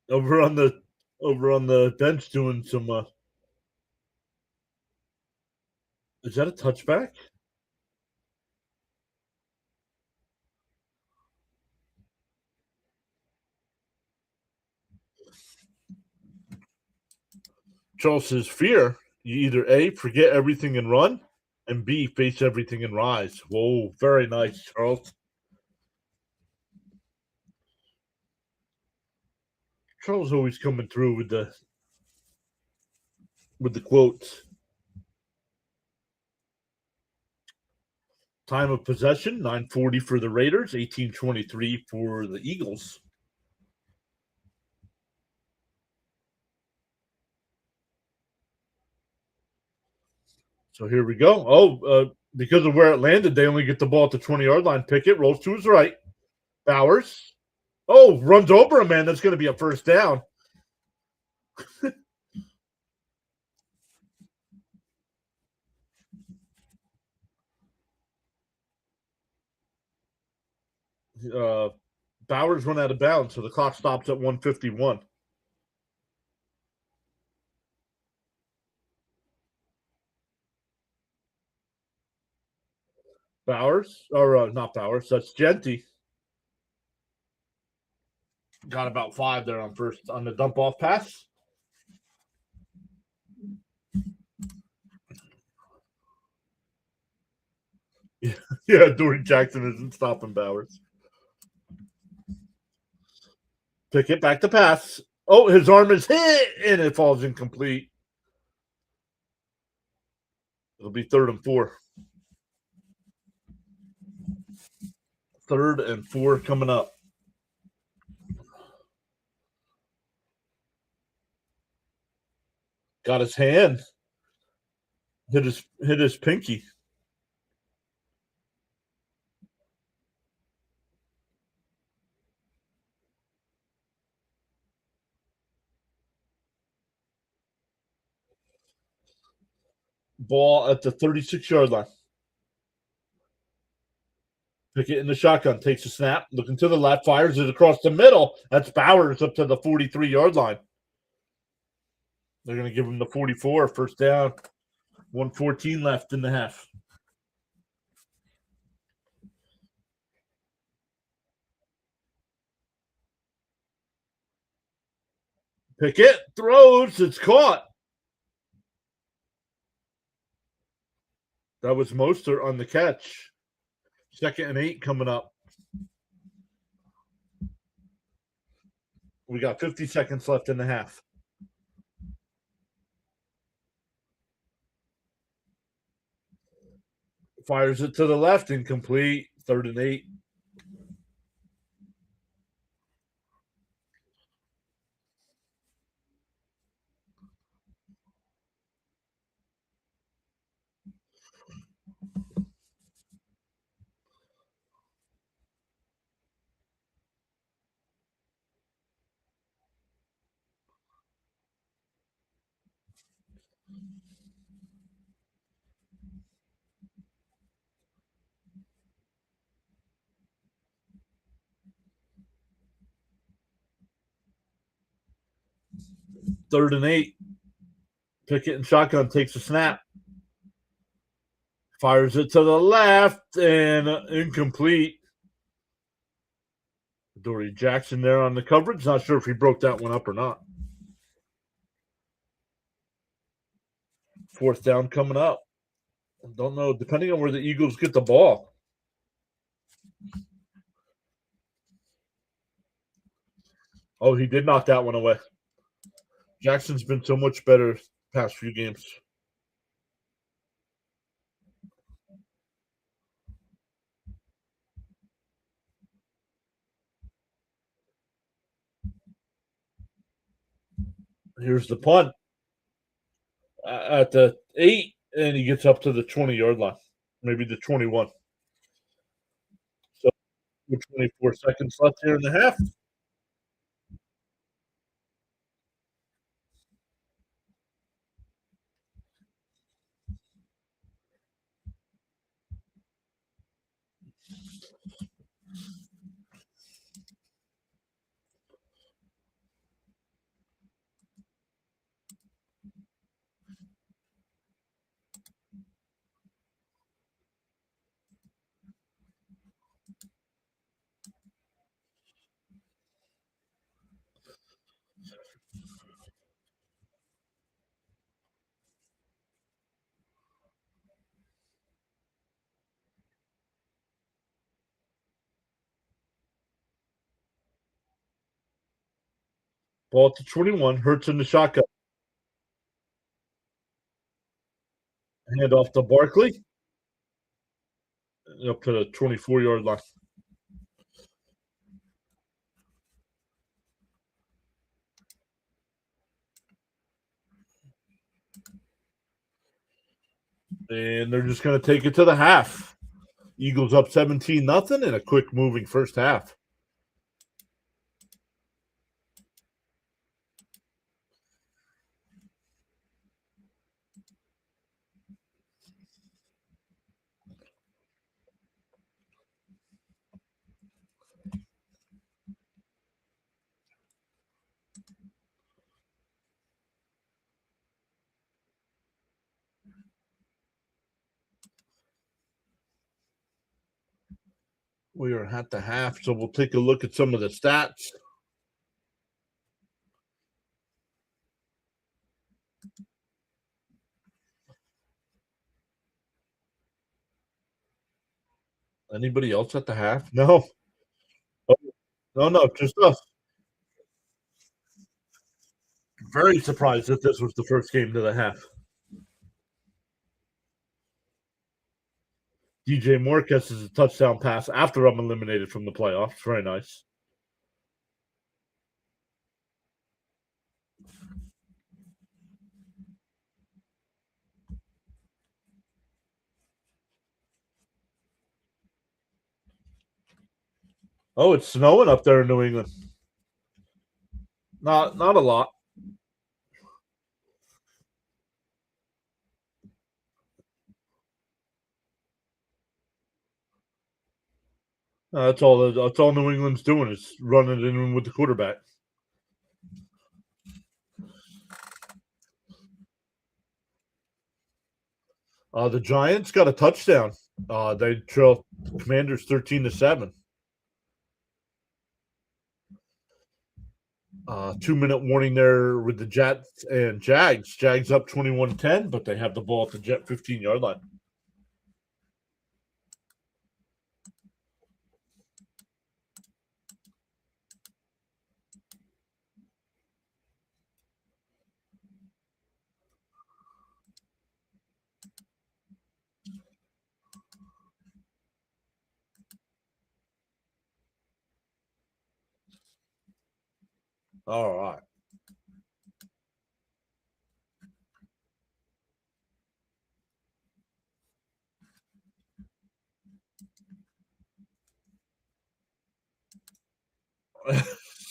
Over on the over on the bench doing some is that a touchback? Charles says fear. You either A, forget everything and run, and B, face everything and rise. Whoa, very nice, Charles. Charles always coming through with the quotes. Time of possession, 9:40 for the Raiders, 18:23 for the Eagles. So here we go. Because of where it landed, they only get the ball at the 20-yard line. Pickett rolls to his right. Bowers. Oh, runs over a man. That's going to be a first down. uh, Bowers went out of bounds, so the clock stops at 1:51. Bowers, or not Bowers, that's Genty. Got about 5 there on first on the dump off pass. Yeah, Dory Jackson isn't stopping Bowers. Pickett back to pass. Oh, his arm is hit and it falls incomplete. It'll be 3rd and 4. 3rd and 4 coming up. Got his hand. Hit his pinky. Ball at the 36-yard line. Pickett in the shotgun, takes a snap, looking to the left, fires it across the middle. That's Bowers up to the 43-yard line. They're going to give him the 44, first down. 1:14 left in the half. Pickett throws, it's caught. That was Mostert on the catch. 2nd and 8 coming up. We got 50 seconds left in the half. Fires it to the left, incomplete. 3rd and 8. Third and 8. Pickett and shotgun takes a snap. Fires it to the left and incomplete. Dory Jackson there on the coverage. Not sure if he broke that one up or not. 4th down coming up. Don't know, depending on where the Eagles get the ball. Oh, he did knock that one away. Jackson's been so much better past few games. Here's the punt at the 8, and he gets up to the 20-yard line, maybe the 21. So 24 seconds left here in the half. Ball to 21. Hurts in the shotgun. Hand off to Barkley up to the 24-yard line. And they're just going to take it to the half. Eagles up 17-0 in a quick moving first half. We are at the half, so we'll take a look at some of the stats. Anybody else at the half? No. Oh, no, just us. Very surprised that this was the first game to the half. DJ Moore catches a touchdown pass after I'm eliminated from the playoffs. Very nice. Oh, it's snowing up there in New England. Not a lot. That's all. That's all New England's doing is running it in with the quarterback. The Giants got a touchdown. They trail Commanders 13-7. 2-minute warning there with the Jets and Jags. Jags up 21-10, but they have the ball at the Jet 15-yard line. All right.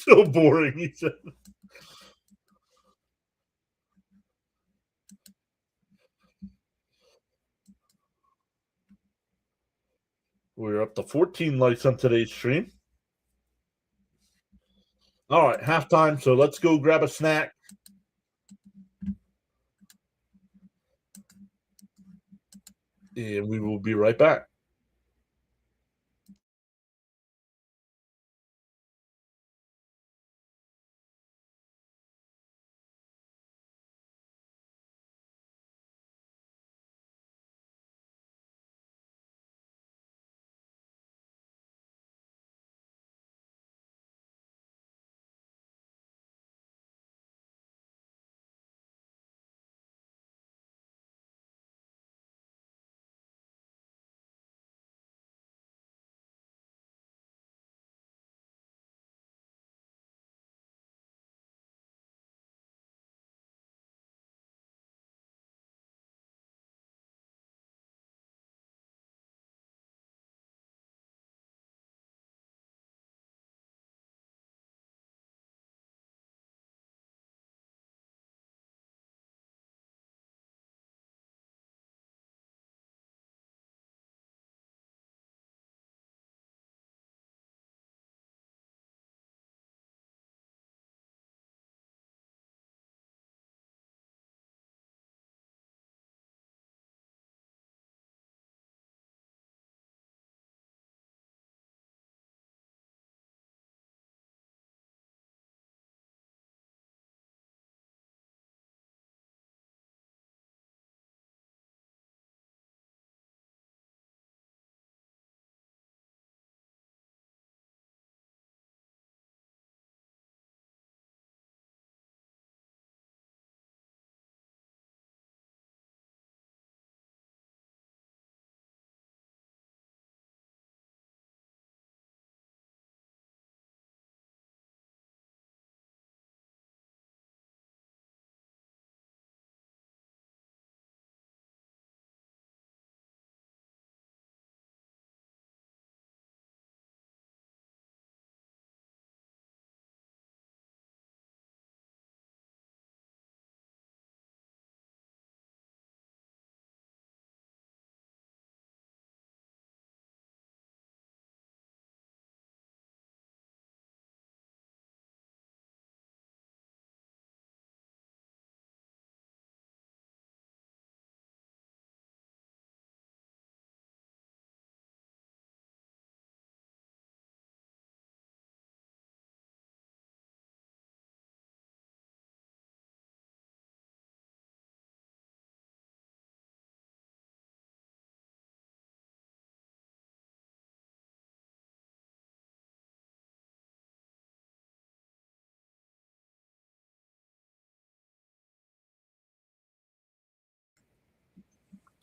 So boring, he said. We're up to 14 likes on today's stream. All right, halftime. So let's go grab a snack. And we will be right back.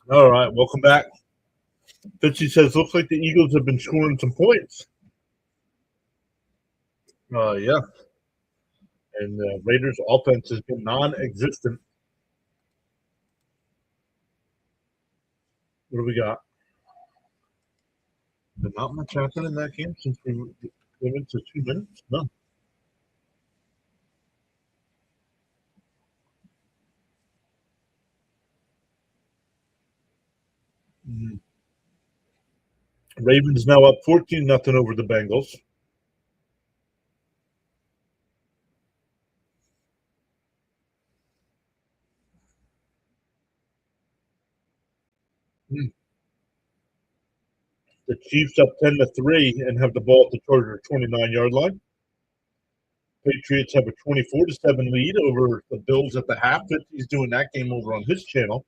All right, welcome back. Fitzy says, looks like the Eagles have been scoring some points. Yeah. And the Raiders' offense has been non-existent. What do we got? But not much happened in that game since we went into 2 minutes. No. Mm. Ravens now up 14-0 over the Bengals. Mm. The Chiefs up 10-3 and have the ball at the Chargers 29-yard line. Patriots have a 24-7 lead over the Bills at the half. He's doing that game over on his channel.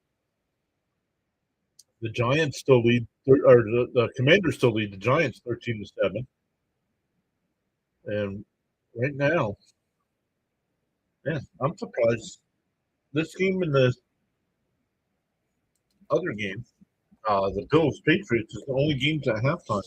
The Giants still lead, or the Commanders still lead the Giants 13-7. And right now, yeah, I'm surprised. This game and the other game, the Bills Patriots, is the only games at halftime.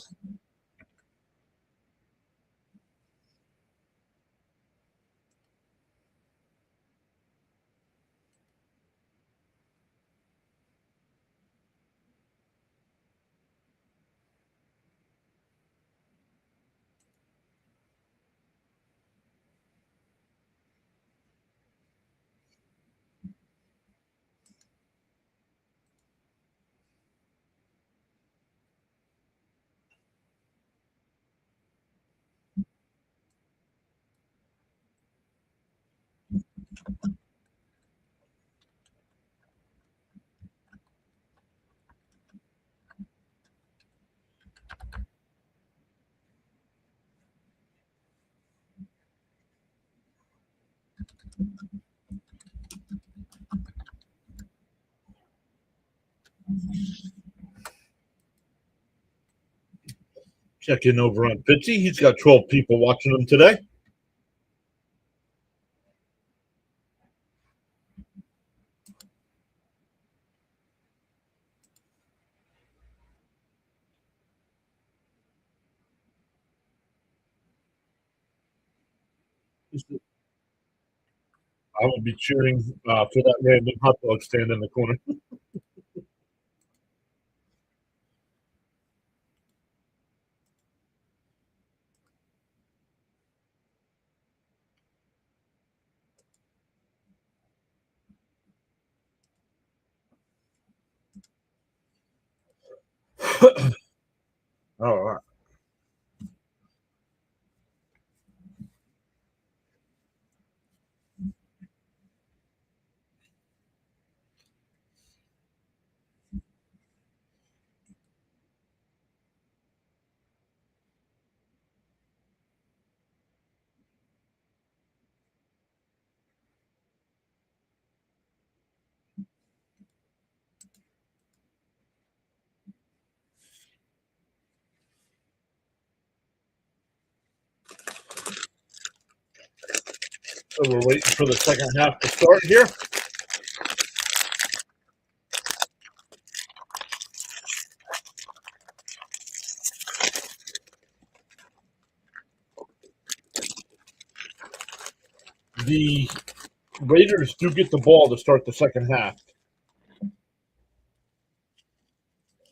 Check in over on Fitzy. He's got 12 people watching him today. I will be cheering for that random hot dog stand in the corner. All right. So we're waiting for the second half to start here. The Raiders do get the ball to start the second half.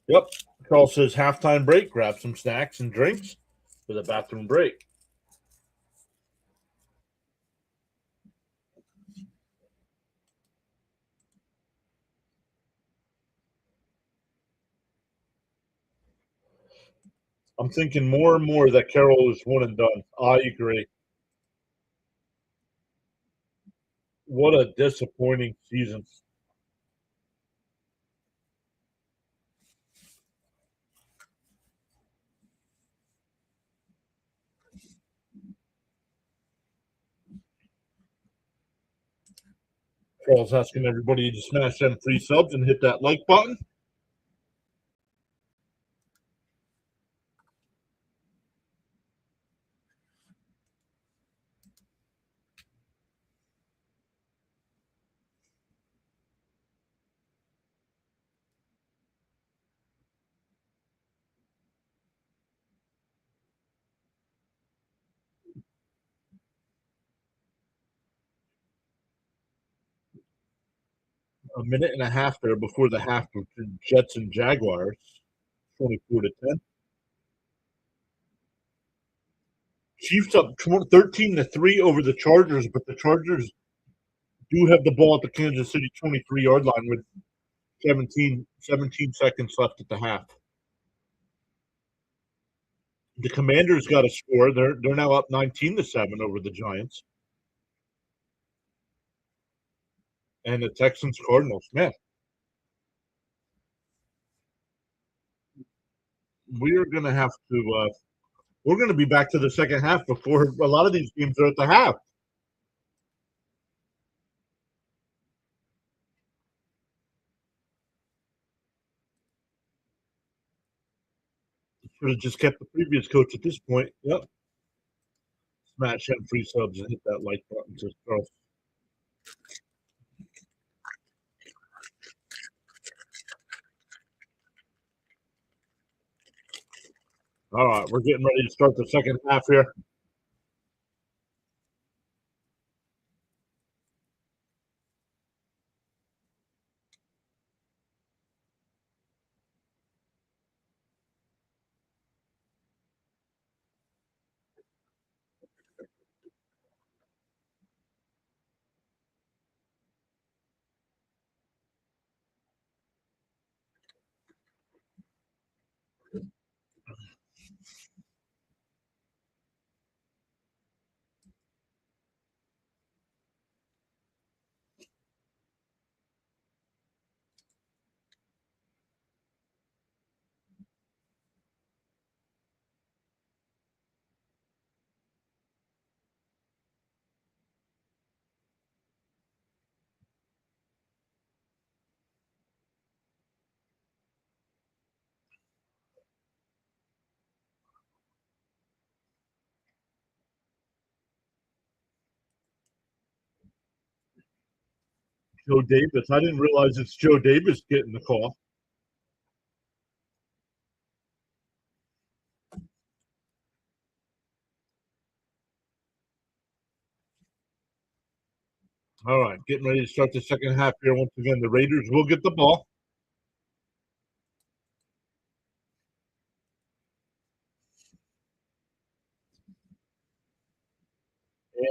Yep. Carl says halftime break. Grab some snacks and drinks for the bathroom break. I'm thinking more and more that Carroll is one and done. I agree. What a disappointing season. Carl's asking everybody to smash them free subs and hit that like button. A minute and a half there before the half between Jets and Jaguars, 24-10. Chiefs up 13-3 over the Chargers, but the Chargers do have the ball at the Kansas City 23-yard line with 17 seconds left at the half. The Commanders got a score. They're now up 19-7 over the Giants. And the Texans Cardinals. Man, we're gonna have to we're gonna be back to the second half before a lot of these games are at the half. Should have just kept the previous coach at this point. Yep. Smash him free subs and hit that like button to throw. All right, we're getting ready to start the second half here. Joe Davis. I didn't realize it's Joe Davis getting the call. All right, getting ready to start the second half here. Once again, the Raiders will get the ball.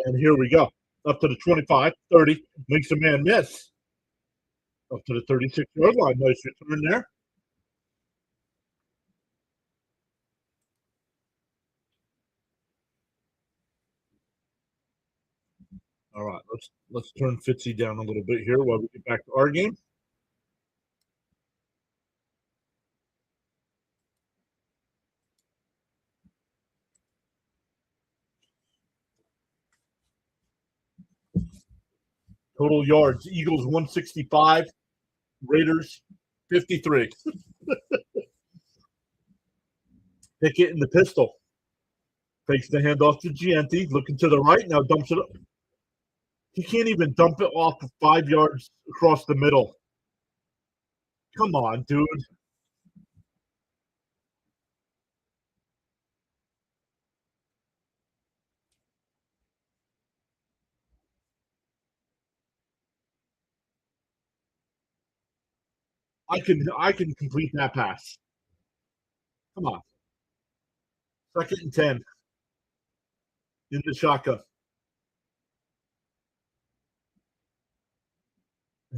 And here we go. Up to the 25, 30. Makes a man miss. Up to the 36-yard line. Nice return there. All right, let's turn Fitzy down a little bit here while we get back to our game. Total yards: Eagles 165, Raiders 53. Pickett in the pistol. Takes the handoff to Gianti, looking to the right, now dumps it up. He can't even dump it off 5 yards across the middle. Come on, dude. I can complete that pass. Come on. 2nd and 10 in the shotgun.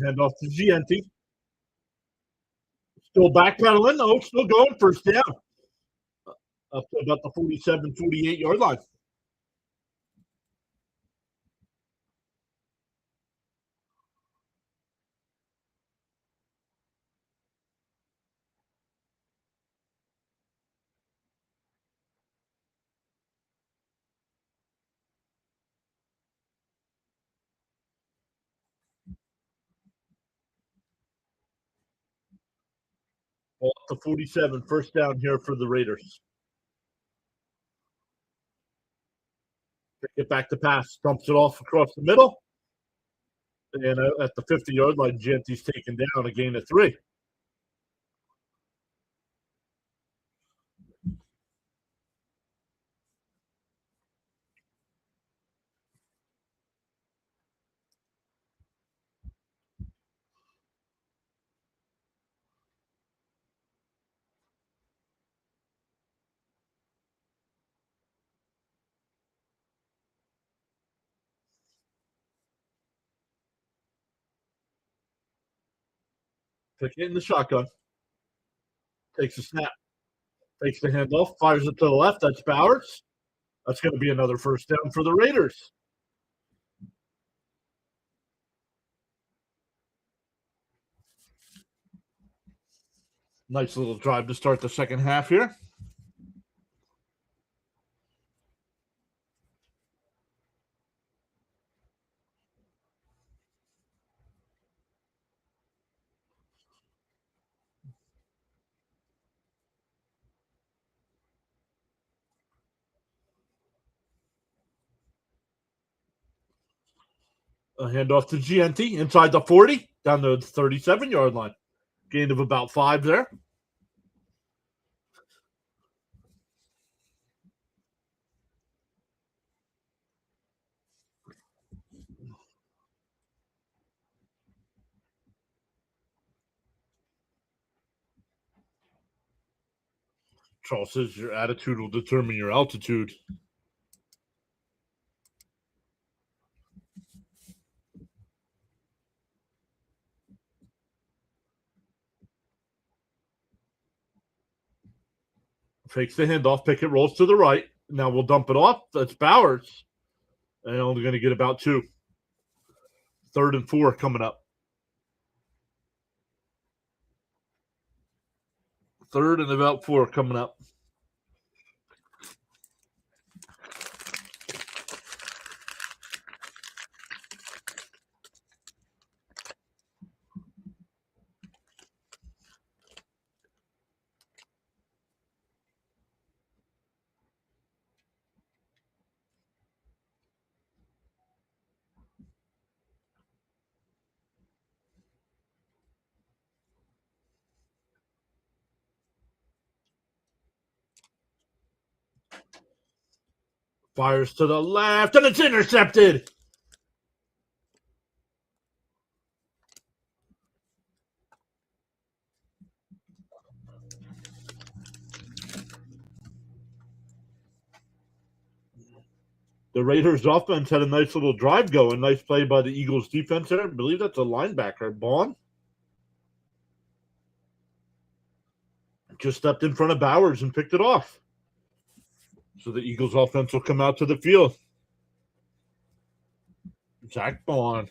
Handoff to Gianti. Still backpedaling. No, still going. First down. Up to about the 47, 48-yard line. Well, up to 47. First down here for the Raiders. Get back to pass. Dumps it off across the middle. And at the 50-yard line, Gianti's taken down, a gain of 3. Pickett in the shotgun. Takes a snap. Takes the handoff. Fires it to the left. That's Bowers. That's going to be another first down for the Raiders. Nice little drive to start the second half here. A handoff to GNT inside the 40, down to the 37-yard line. Gain of about 5 there. Charles says your attitude will determine your altitude. Fakes the handoff. Pickett rolls to the right. Now we'll dump it off. That's Bowers. And only going to get about 2. 3rd and 4 coming up. 3rd and about 4 coming up. Fires to the left, and it's intercepted. The Raiders offense had a nice little drive going. Nice play by the Eagles defense there. I believe that's a linebacker, Bond. Just stepped in front of Bowers and picked it off. So the Eagles offense will come out to the field. Zach Bond.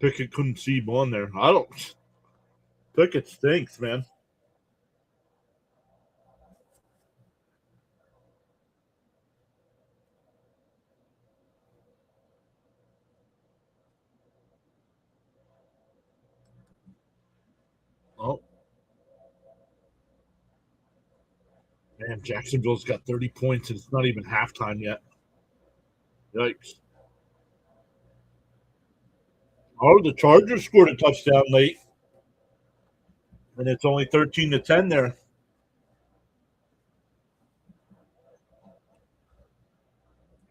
Pickett couldn't see Bond there. I don't. Pickett stinks, man. Oh. Man, Jacksonville's got 30 points and it's not even halftime yet. Yikes. Oh, the Chargers scored a touchdown late. And it's only 13-10 there.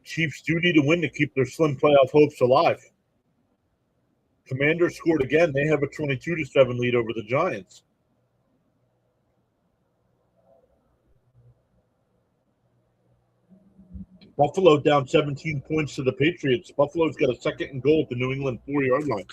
Chiefs do need to win to keep their slim playoff hopes alive. Commanders scored again. They have a 22-7 lead over the Giants. Buffalo down 17 points to the Patriots. Buffalo's got a 2nd and goal at the New England 4-yard line.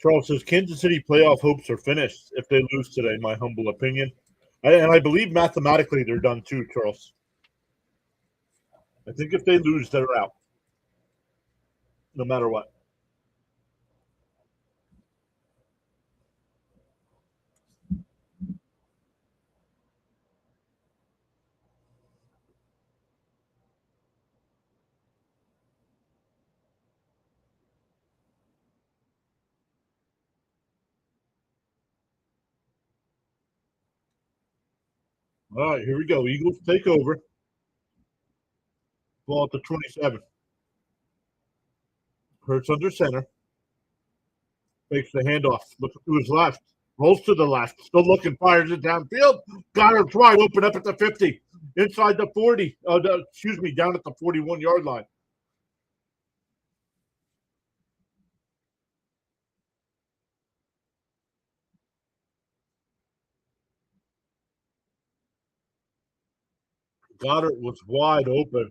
Charles says Kansas City playoff hopes are finished if they lose today. My humble opinion, and I believe mathematically they're done too, Charles. I think if they lose, they're out, no matter what. All right, here we go. Eagles take over. Ball at the 27. Hurts under center. Fakes the handoff. Looking to his left. Rolls to the left. Still looking. Fires it downfield. Goddard's wide open up at the 50. Inside the 40. Excuse me, down at the 41-yard line. Goddard was wide open.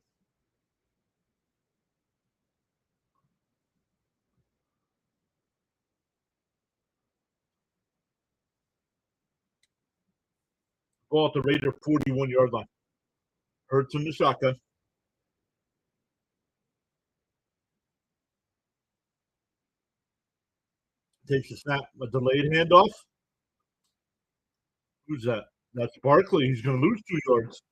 Ball at the Raider 41-yard line. Hurts in the shotgun. Takes a snap. A delayed handoff. Who's that? That's Barkley. He's going to lose 2 yards.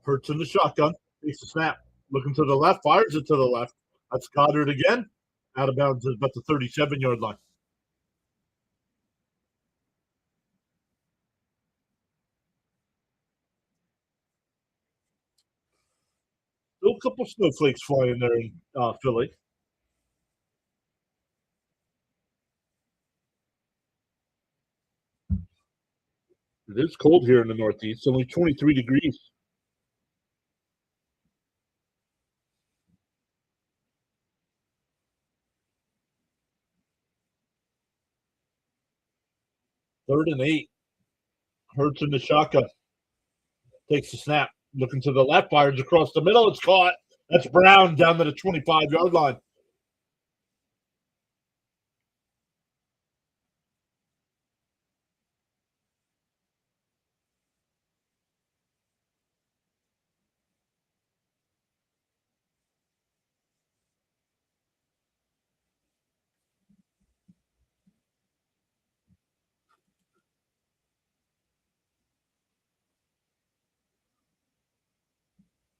Hurts in the shotgun. Takes a snap. Looking to the left. Fires it to the left. That's Goddard again. Out of bounds at about the 37-yard line. Still a couple snowflakes flying there in Philly. It is cold here in the Northeast. Only 23 degrees. Third and 8. Hurts in the shotgun. Takes the snap. Looking to the left. Fires across the middle. It's caught. That's Brown down to the 25-yard line.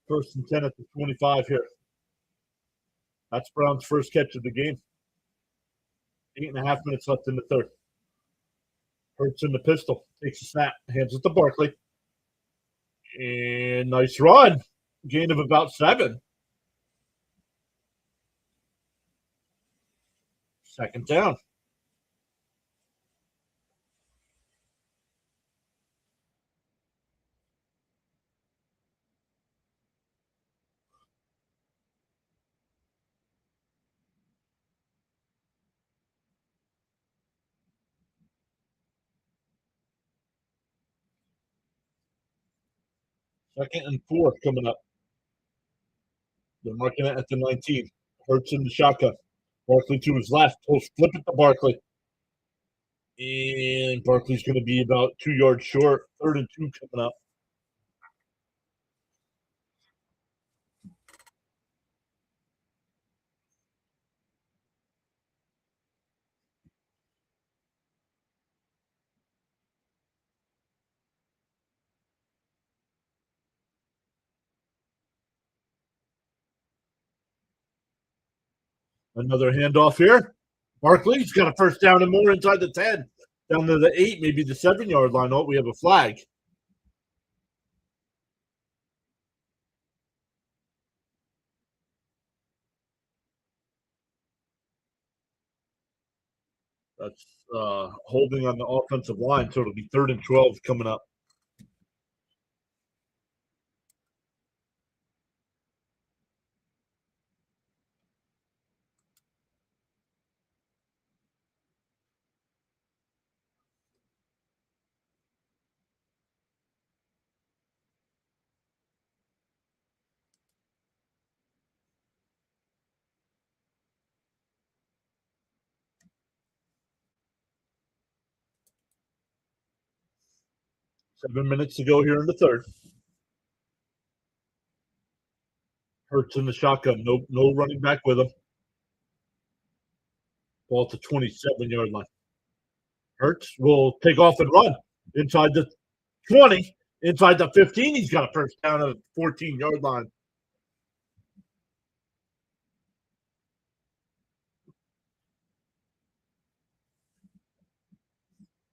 First and 10 at the 25 here. That's Brown's first catch of the game. 8.5 minutes left in the third. Hurts in the pistol. Takes a snap. Hands it to Barkley. And nice run. Gain of about 7. Second down. Second and 4 coming up. They're marking it at the 19. Hurts in the shotgun. Barkley to his left. He'll flip it to Barkley. And Barkley's going to be about 2 yards short. Third and 2 coming up. Another handoff here. Barkley's got a first down and more inside the 10. Down to the 8, maybe the 7-yard line. Oh, we have a flag. That's holding on the offensive line, so it'll be 3rd and 12 coming up. Seven minutes to go here in the third. Hurts in the shotgun. No running back with him. Ball at the 27-yard line. Hurts will take off and run inside the 20, inside the 15. He's got a first down at the 14-yard line.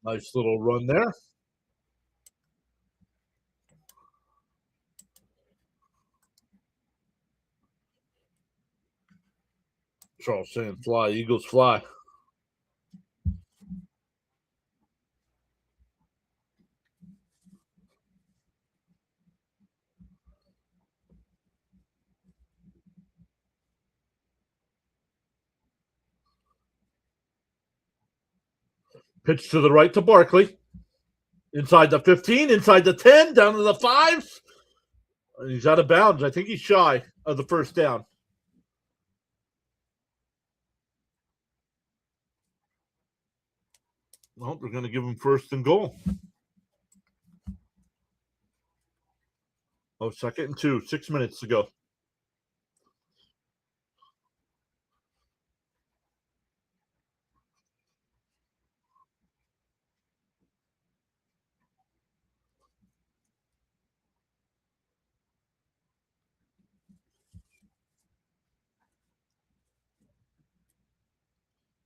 Nice little run there. Charles saying fly, Eagles fly. Pitch to the right to Barkley. Inside the 15, inside the 10, down to the 5. And he's out of bounds. I think he's shy of the first down. Well, they're going to give him 1st and goal. Oh, 2nd and 2. 6 minutes to go.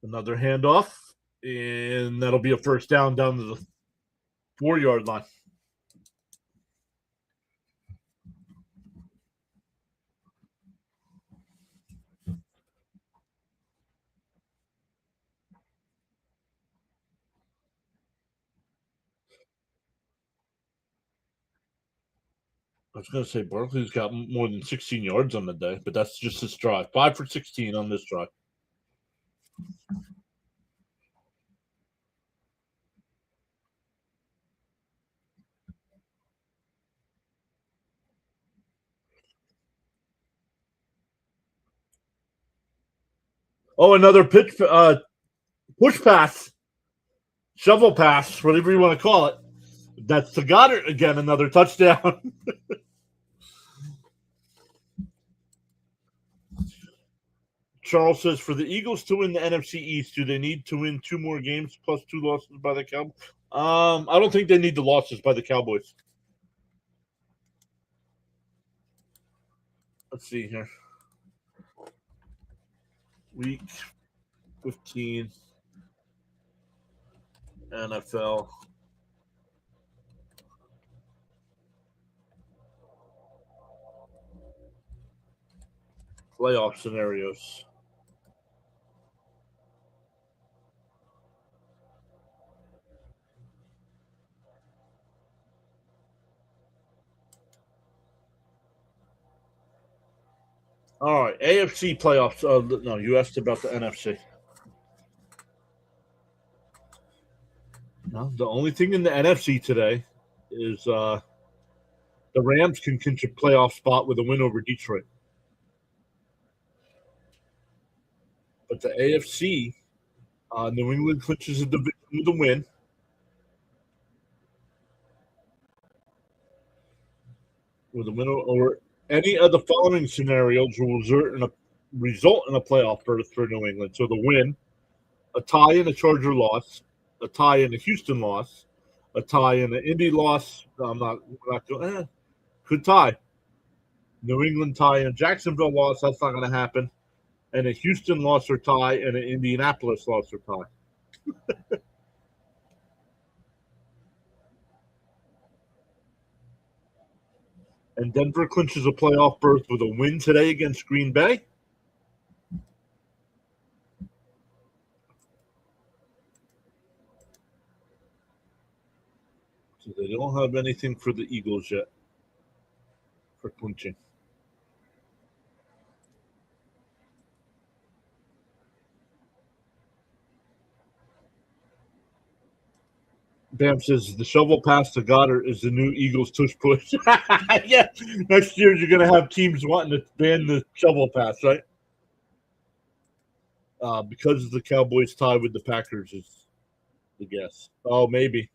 Another handoff, and that'll be a first down to the 4-yard line. I was going to say Barkley's got more than 16 yards on the day, but that's just his drive. 5 for 16 on this drive. Oh, another pitch, push pass, shovel pass, whatever you want to call it. That's to Goddard again, another touchdown. Charles says, for the Eagles to win the NFC East, do they need to win 2 more games plus 2 losses by the Cowboys? I don't think they need the losses by the Cowboys. Let's see here. Week 15, NFL. Playoff scenarios. All right, AFC playoffs. No, you asked about the NFC. No, the only thing in the NFC today is the Rams can clinch a playoff spot with a win over Detroit. But the AFC, New England clinches a division with a win. With a win over any of the following scenarios will result in a playoff berth for New England. So the win, a tie and a Charger loss, a tie and a Houston loss, a tie and an Indy loss. Could tie. New England tie and Jacksonville loss. That's not going to happen. And a Houston loss or tie and an Indianapolis loss or tie. And Denver clinches a playoff berth with a win today against Green Bay. So they don't have anything for the Eagles yet for clinching. Bam says the shovel pass to Goddard is the new Eagles tush push. Yeah, next year you're going to have teams wanting to ban the shovel pass, right? Because the Cowboys tie with the Packers is the guess. Oh, maybe.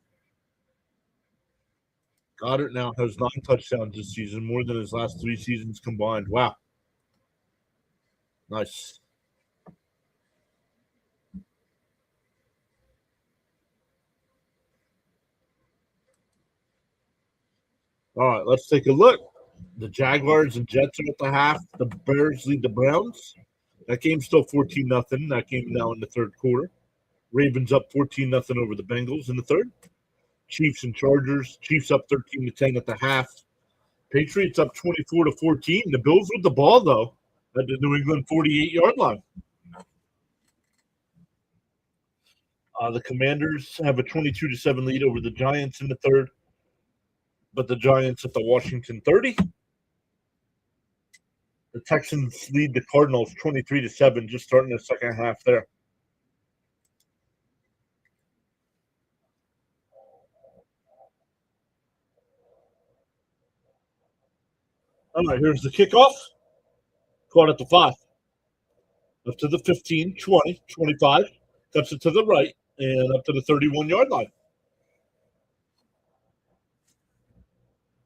Goddard now has 9 touchdowns this season, more than his last 3 seasons combined. Wow. Nice. All right, let's take a look. The Jaguars and Jets are at the half. The Bears lead the Browns. That game's still 14-0. That game now in the third quarter. Ravens up 14-0 over the Bengals in the third. Chiefs and Chargers. Chiefs up 13-10 at the half. Patriots up 24-14. The Bills with the ball, though, at the New England 48-yard line. The Commanders have a 22-7 lead over the Giants in the third, but the Giants at the Washington 30. The Texans lead the Cardinals 23-7, just starting the second half there. All right, here's the kickoff. Caught at the 5. Up to the 15, 20, 25. Cuts it to the right and up to the 31-yard line.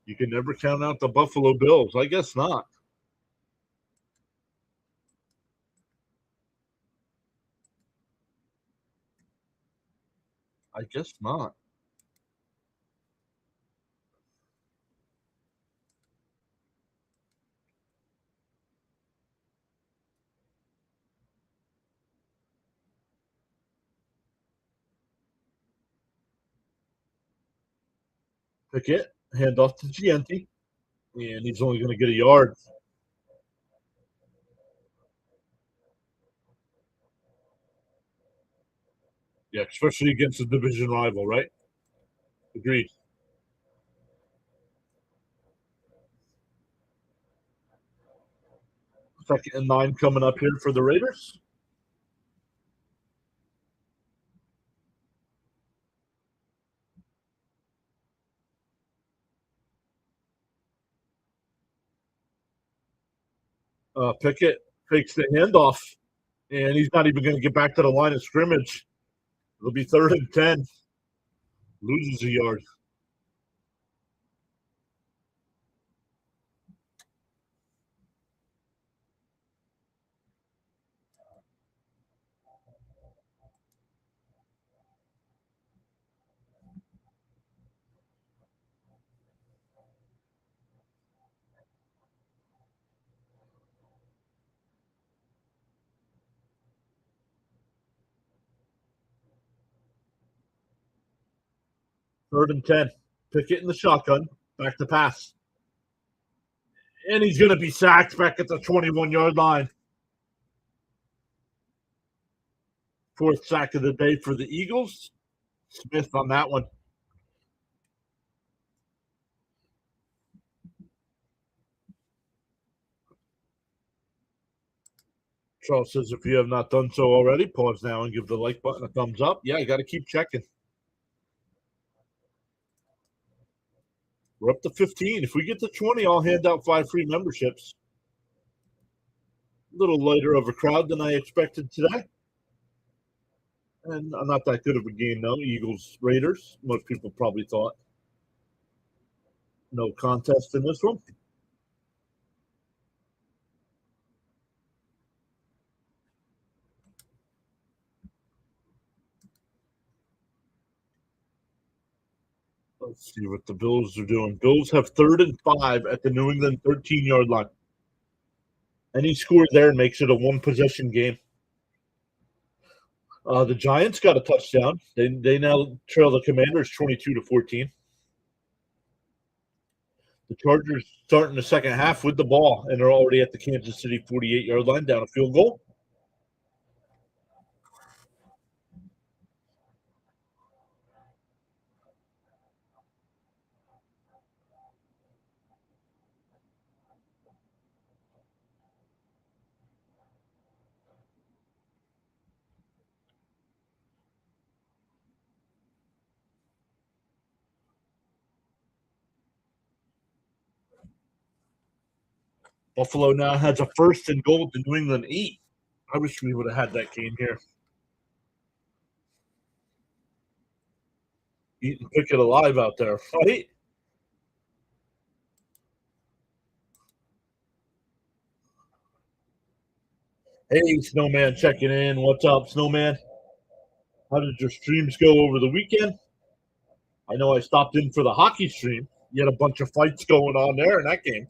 You can never count out the Buffalo Bills. I guess not. I guess not. Pickett, handoff to Gianti, and he's only going to get a yard. Yeah, especially against a division rival, right? Agreed. Second and 9 coming up here for the Raiders. Pickett takes the handoff, and he's not even going to get back to the line of scrimmage. It'll be 3rd and 10. Loses a yard. Third and 10. Pickett in the shotgun. Back to pass. And he's going to be sacked back at the 21-yard line. 4th sack of the day for the Eagles. Smith on that one. Charles says, if you have not done so already, pause now and give the like button a thumbs up. Yeah, I got to keep checking. We're up to 15. If we get to 20, I'll hand out 5 free memberships. A little lighter of a crowd than I expected today. And not that good of a game, though. Eagles, Raiders. Most people probably thought. No contest in this one. Let's see what the Bills are doing. Bills have 3rd and 5 at the New England 13-yard line. Any score there makes it a 1-possession game. The Giants got a touchdown. They now trail the Commanders 22-14. The Chargers starting the second half with the ball, and they're already at the Kansas City 48-yard line down a field goal. Buffalo now has a first and goal to New England 8. I wish we would have had that game here. Eat and pick it alive out there, right? Hey, Snowman checking in. What's up, Snowman? How did your streams go over the weekend? I know I stopped in for the hockey stream. You had a bunch of fights going on there in that game.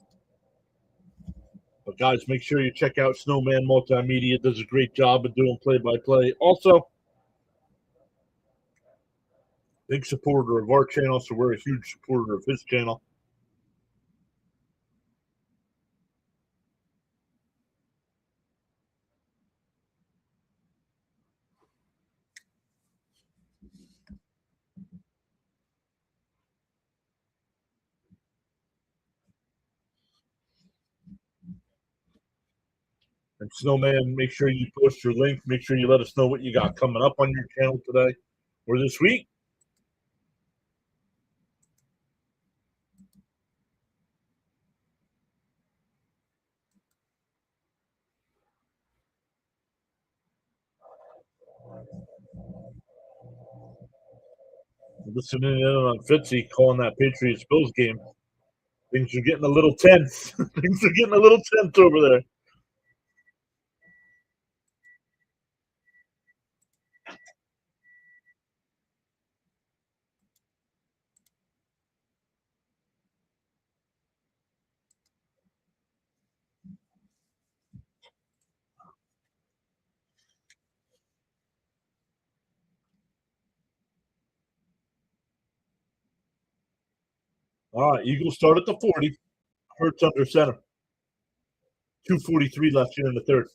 But guys, make sure you check out Snowman Multimedia. Does a great job of doing play-by-play. Also, big supporter of our channel, so we're a huge supporter of his channel. And Snowman, make sure you post your link. Make sure you let us know what you got coming up on your channel today or this week. Listening in on Fitzy calling that Patriots Bills game. Things are getting a little tense. Things are getting a little tense over there. All right, Eagles start at the 40. Hurts under center. 2:43 left here in the third.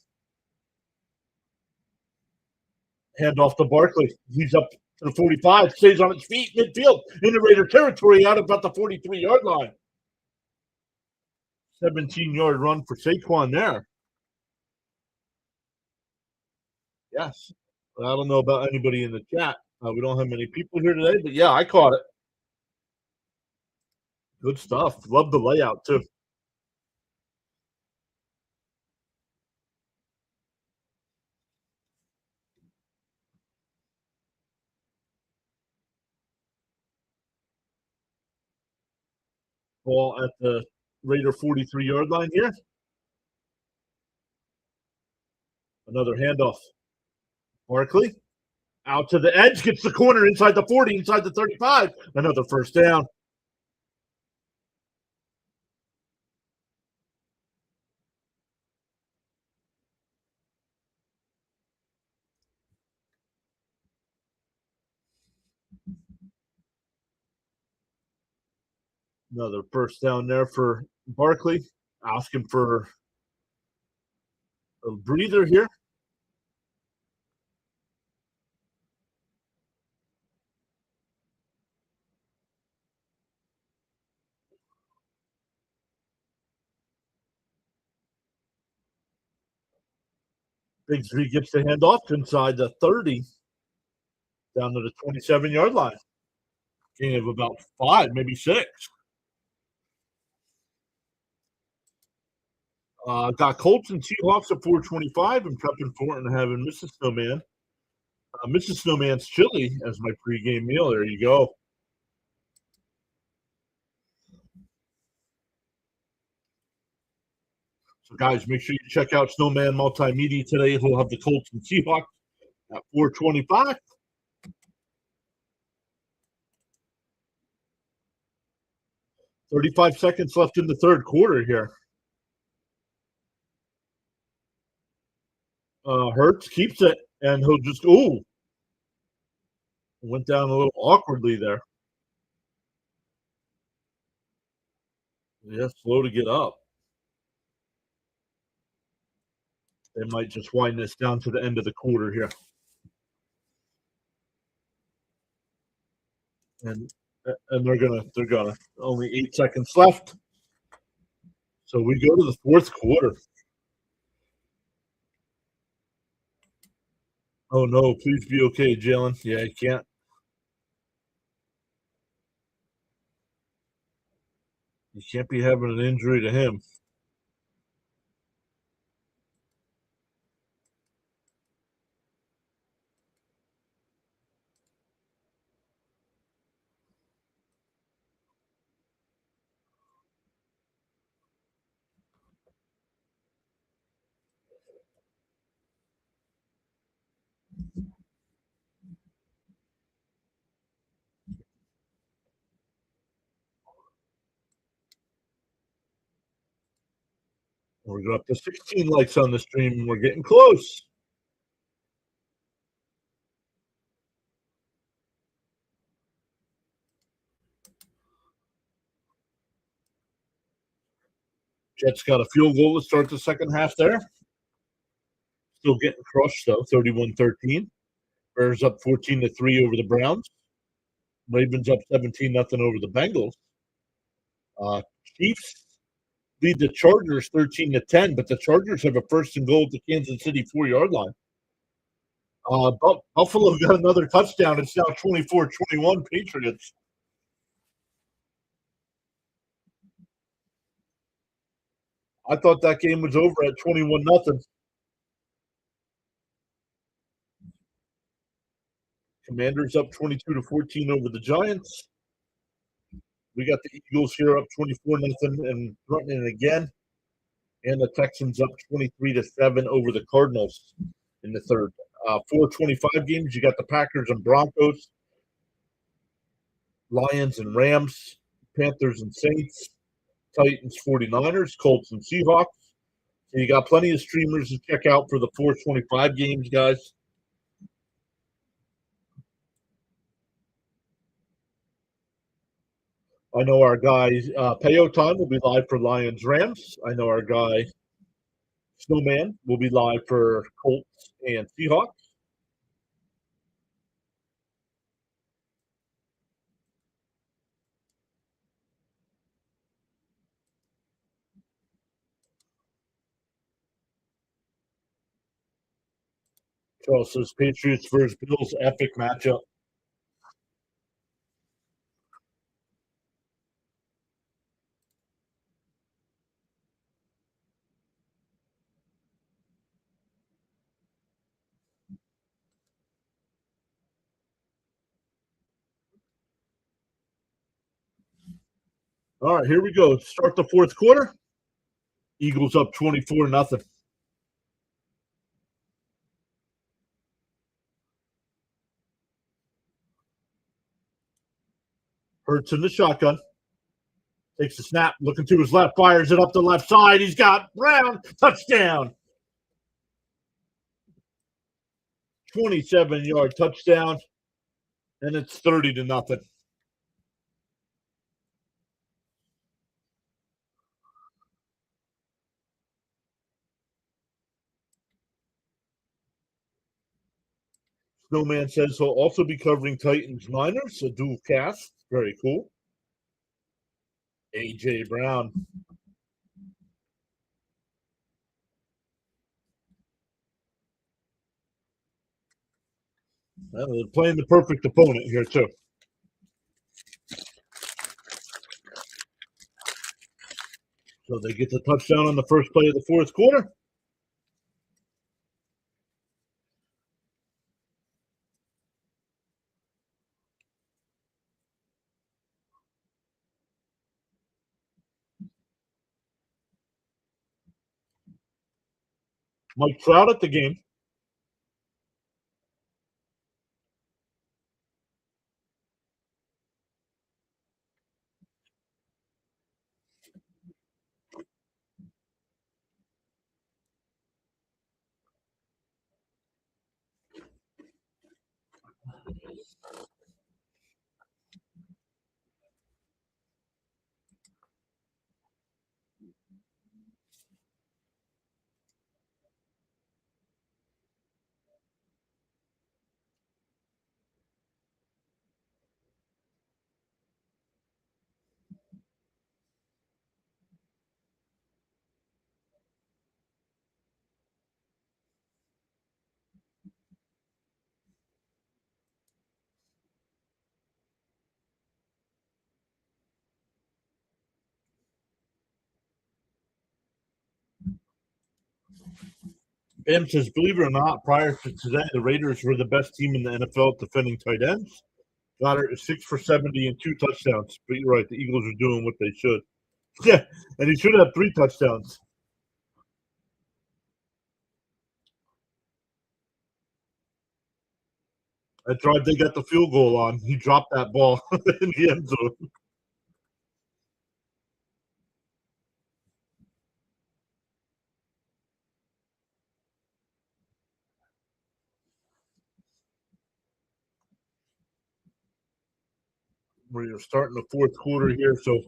Hand off to Barkley. He's up to the 45. Stays on his feet. Midfield. In the Raider territory out about the 43-yard line. 17-yard run for Saquon there. Yes. I don't know about anybody in the chat. We don't have many people here today, but yeah, I caught it. Good stuff. Love the layout, too. Ball at the Raider 43-yard line here. Another handoff. Barkley out to the edge, gets the corner inside the 40, inside the 35. Another first down. Another first down there for Barkley. Asking for a breather here. Bigsby gets the handoff inside the 30, down to the 27-yard line. Gain of about 5, maybe 6. Got Colts and Seahawks at 4:25. I'm prepping for it and having Mrs. Snowman. Mrs. Snowman's chili as my pregame meal. There you go. So, guys, make sure you check out Snowman Multimedia today. He'll have the Colts and Seahawks at 4:25. 35 seconds left in the third quarter here. Hurts keeps it, and he'll just, went down a little awkwardly there. Yeah, slow to get up. They might just wind this down to the end of the quarter here. And they're gonna only 8 seconds left. So we go to the fourth quarter. Oh no, please be okay, Jalen. Yeah, I can't. You can't be having an injury to him. We're up to 16 likes on the stream. We're getting close. Jets got a field goal to start the second half there. Still getting crushed, though, 31-13. Bears up 14-3 over the Browns. Ravens up 17-0 over the Bengals. Chiefs lead the Chargers 13-10, but the Chargers have a first and goal at the Kansas City 4-yard line. Buffalo got another touchdown. It's now 24-21 Patriots. I thought that game was over at 21-0. Commanders up 22-14 over the Giants. We got the Eagles here up 24-0 and threatening again. And the Texans up 23-7 over the Cardinals in the third. 4:25 games. You got the Packers and Broncos, Lions and Rams, Panthers and Saints, Titans, 49ers, Colts and Seahawks. So you got plenty of streamers to check out for the 4:25 games, guys. I know our guy Payo Time will be live for Lions Rams. I know our guy Snowman will be live for Colts and Seahawks. Charles says Patriots versus Bills, epic matchup. All right, here we go. Start the fourth quarter. Eagles up 24-0. Hurts in the shotgun. Takes the snap, looking to his left, fires it up the left side. He's got Brown. Touchdown. 27-yard touchdown. And it's 30-0. Snowman says he'll also be covering Titans Niners, a dual cast. Very cool. A.J. Brown. Well, they're playing the perfect opponent here, too. So they get the touchdown on the first play of the fourth quarter. Mike Trout at the game. Bam says, believe it or not, prior to today, the Raiders were the best team in the NFL at defending tight ends. Goddard is 6 for 70 and 2 touchdowns. But you're right, the Eagles are doing what they should. Yeah, and he should have 3 touchdowns. That drive they got the field goal on, he dropped that ball in the end zone. We're starting the fourth quarter here, so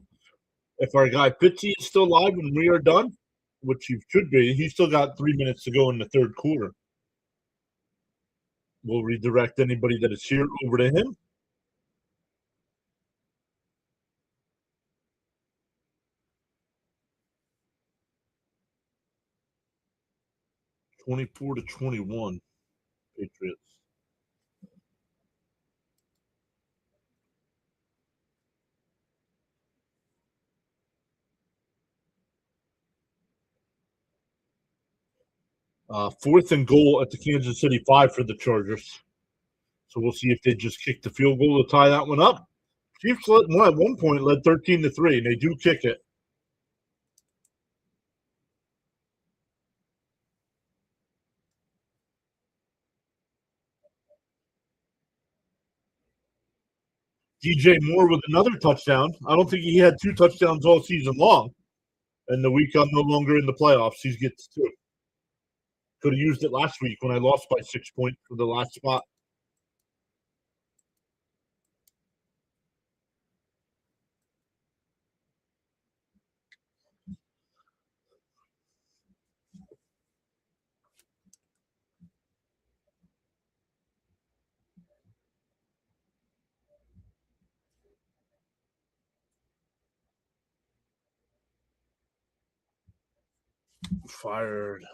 if our guy Fitzy is still live when we are done, which he should be, he's still got 3 minutes to go in the third quarter. We'll redirect anybody that is here over to him. 24-21, Patriots. Fourth and goal at the Kansas City 5 for the Chargers. So we'll see if they just kick the field goal to tie that one up. Chiefs at one point led 13-3, and they do kick it. DJ Moore with another touchdown. I don't think he had 2 touchdowns all season long. And the week I'm no longer in the playoffs, he gets 2. Could have used it last week when I lost by 6 points for the last spot. Fired.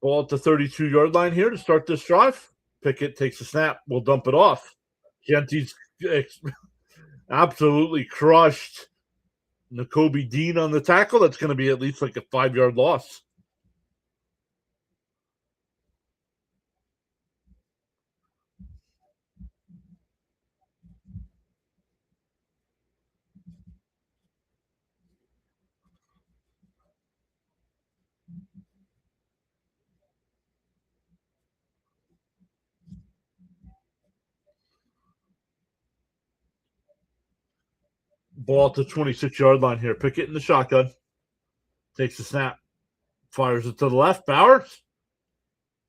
Ball at the 32-yard line here to start this drive. Pickett takes a snap. We'll dump it off. Genty's absolutely crushed Nakobe Dean on the tackle. That's going to be at least like a 5-yard loss. Ball at the 26-yard line here. Pickett in the shotgun. Takes the snap. Fires it to the left. Bowers.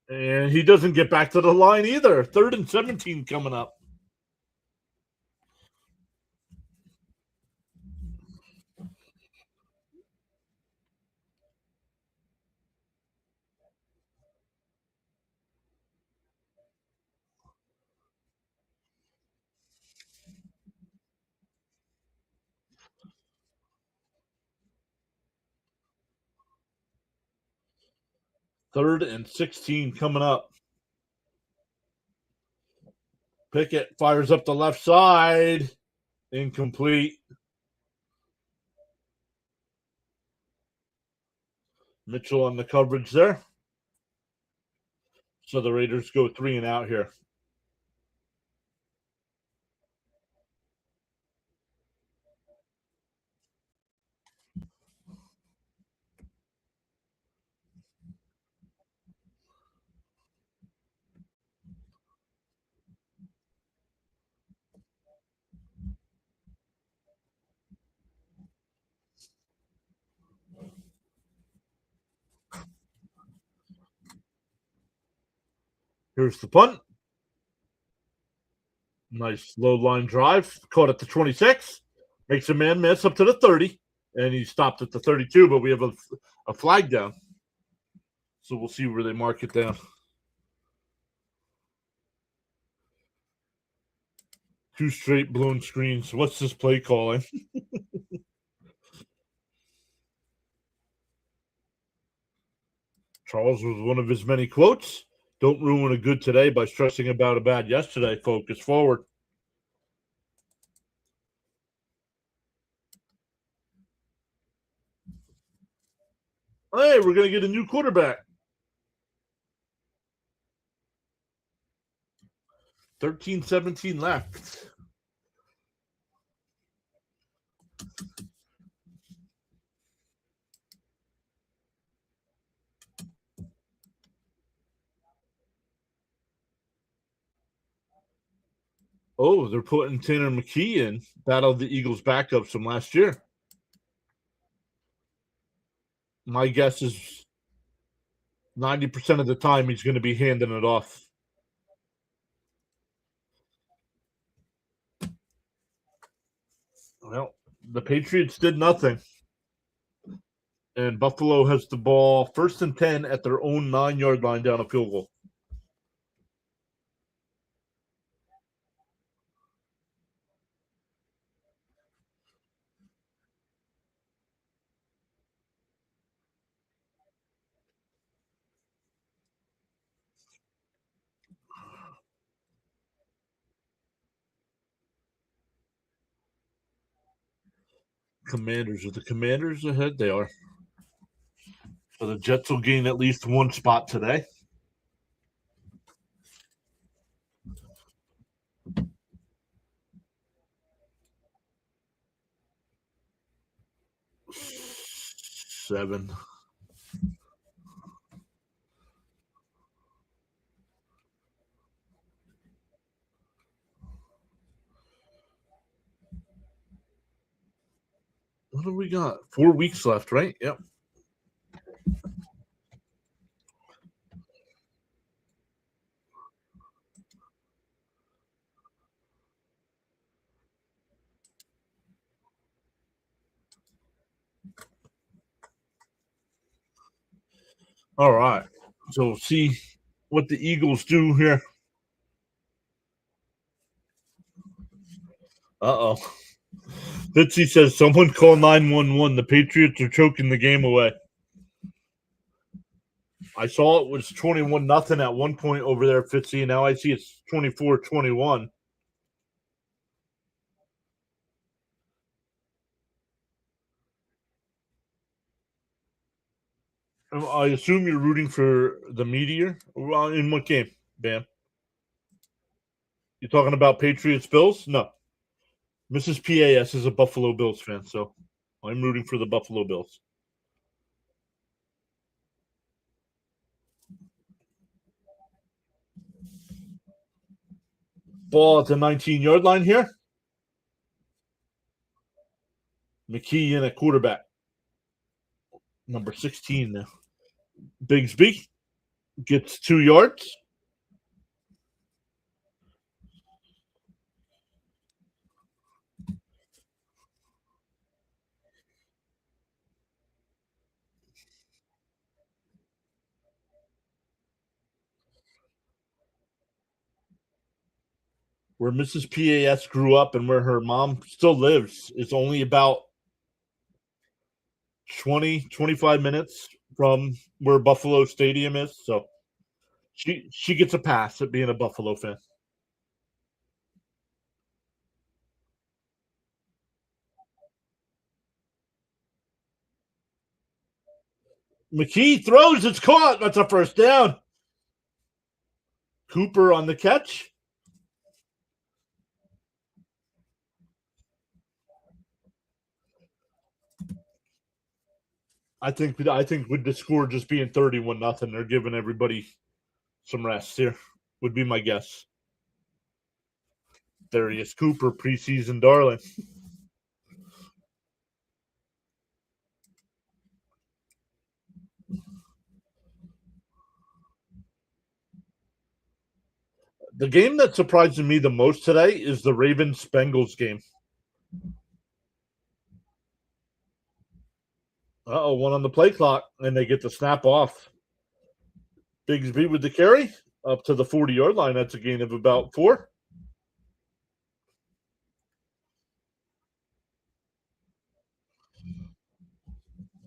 And he doesn't get back to the line either. 3rd and 17 coming up. Third and 16 coming up. Pickett fires up the left side. Incomplete. Mitchell on the coverage there. So the Raiders go 3 and out here. Here's the punt. Nice low line drive. Caught at the 26. Makes a man miss up to the 30. And he stopped at the 32, but we have a flag down. So we'll see where they mark it down. 2 straight blown screens. What's this play calling? Charles was one of his many quotes. Don't ruin a good today by stressing about a bad yesterday. Focus forward. Hey, we're going to get a new quarterback. 13-17 left. Oh, they're putting Tanner McKee in. Battled the Eagles' backups from last year. My guess is 90% of the time he's going to be handing it off. Well, the Patriots did nothing. And Buffalo has the ball 1st and 10 at their own 9-yard line down a field goal. Commanders. Are the Commanders ahead? They are. So the Jets will gain at least one spot today. Seven. What do we got? 4 weeks left, right? Yep. All right. So see what the Eagles do here. Uh-oh. Fitzy says, someone call 911. The Patriots are choking the game away. I saw it was 21-0 at one point over there, Fitzy, and now I see it's 24-21. I assume you're rooting for the Meteor. In what game, Bam? You talking about Patriots Bills? No. Mrs. PAS is a Buffalo Bills fan, so I'm rooting for the Buffalo Bills. Ball at the 19-yard line here. McKee in at quarterback. Number 16 now. Bigsby gets 2 yards. Where Mrs. PAS grew up and where her mom still lives is only about 25 minutes from where Buffalo Stadium is. So she gets a pass at being a Buffalo fan. McKee throws, it's caught. That's a first down. Cooper on the catch. I think with the score just being 31-0, they're giving everybody some rest here, would be my guess. There he is, Cooper, preseason darling. The game that surprised me the most today is the Ravens-Bengals game. Uh-oh, one on the play clock, and they get the snap off. Bigsby with the carry up to the 40-yard line. That's a gain of about 4.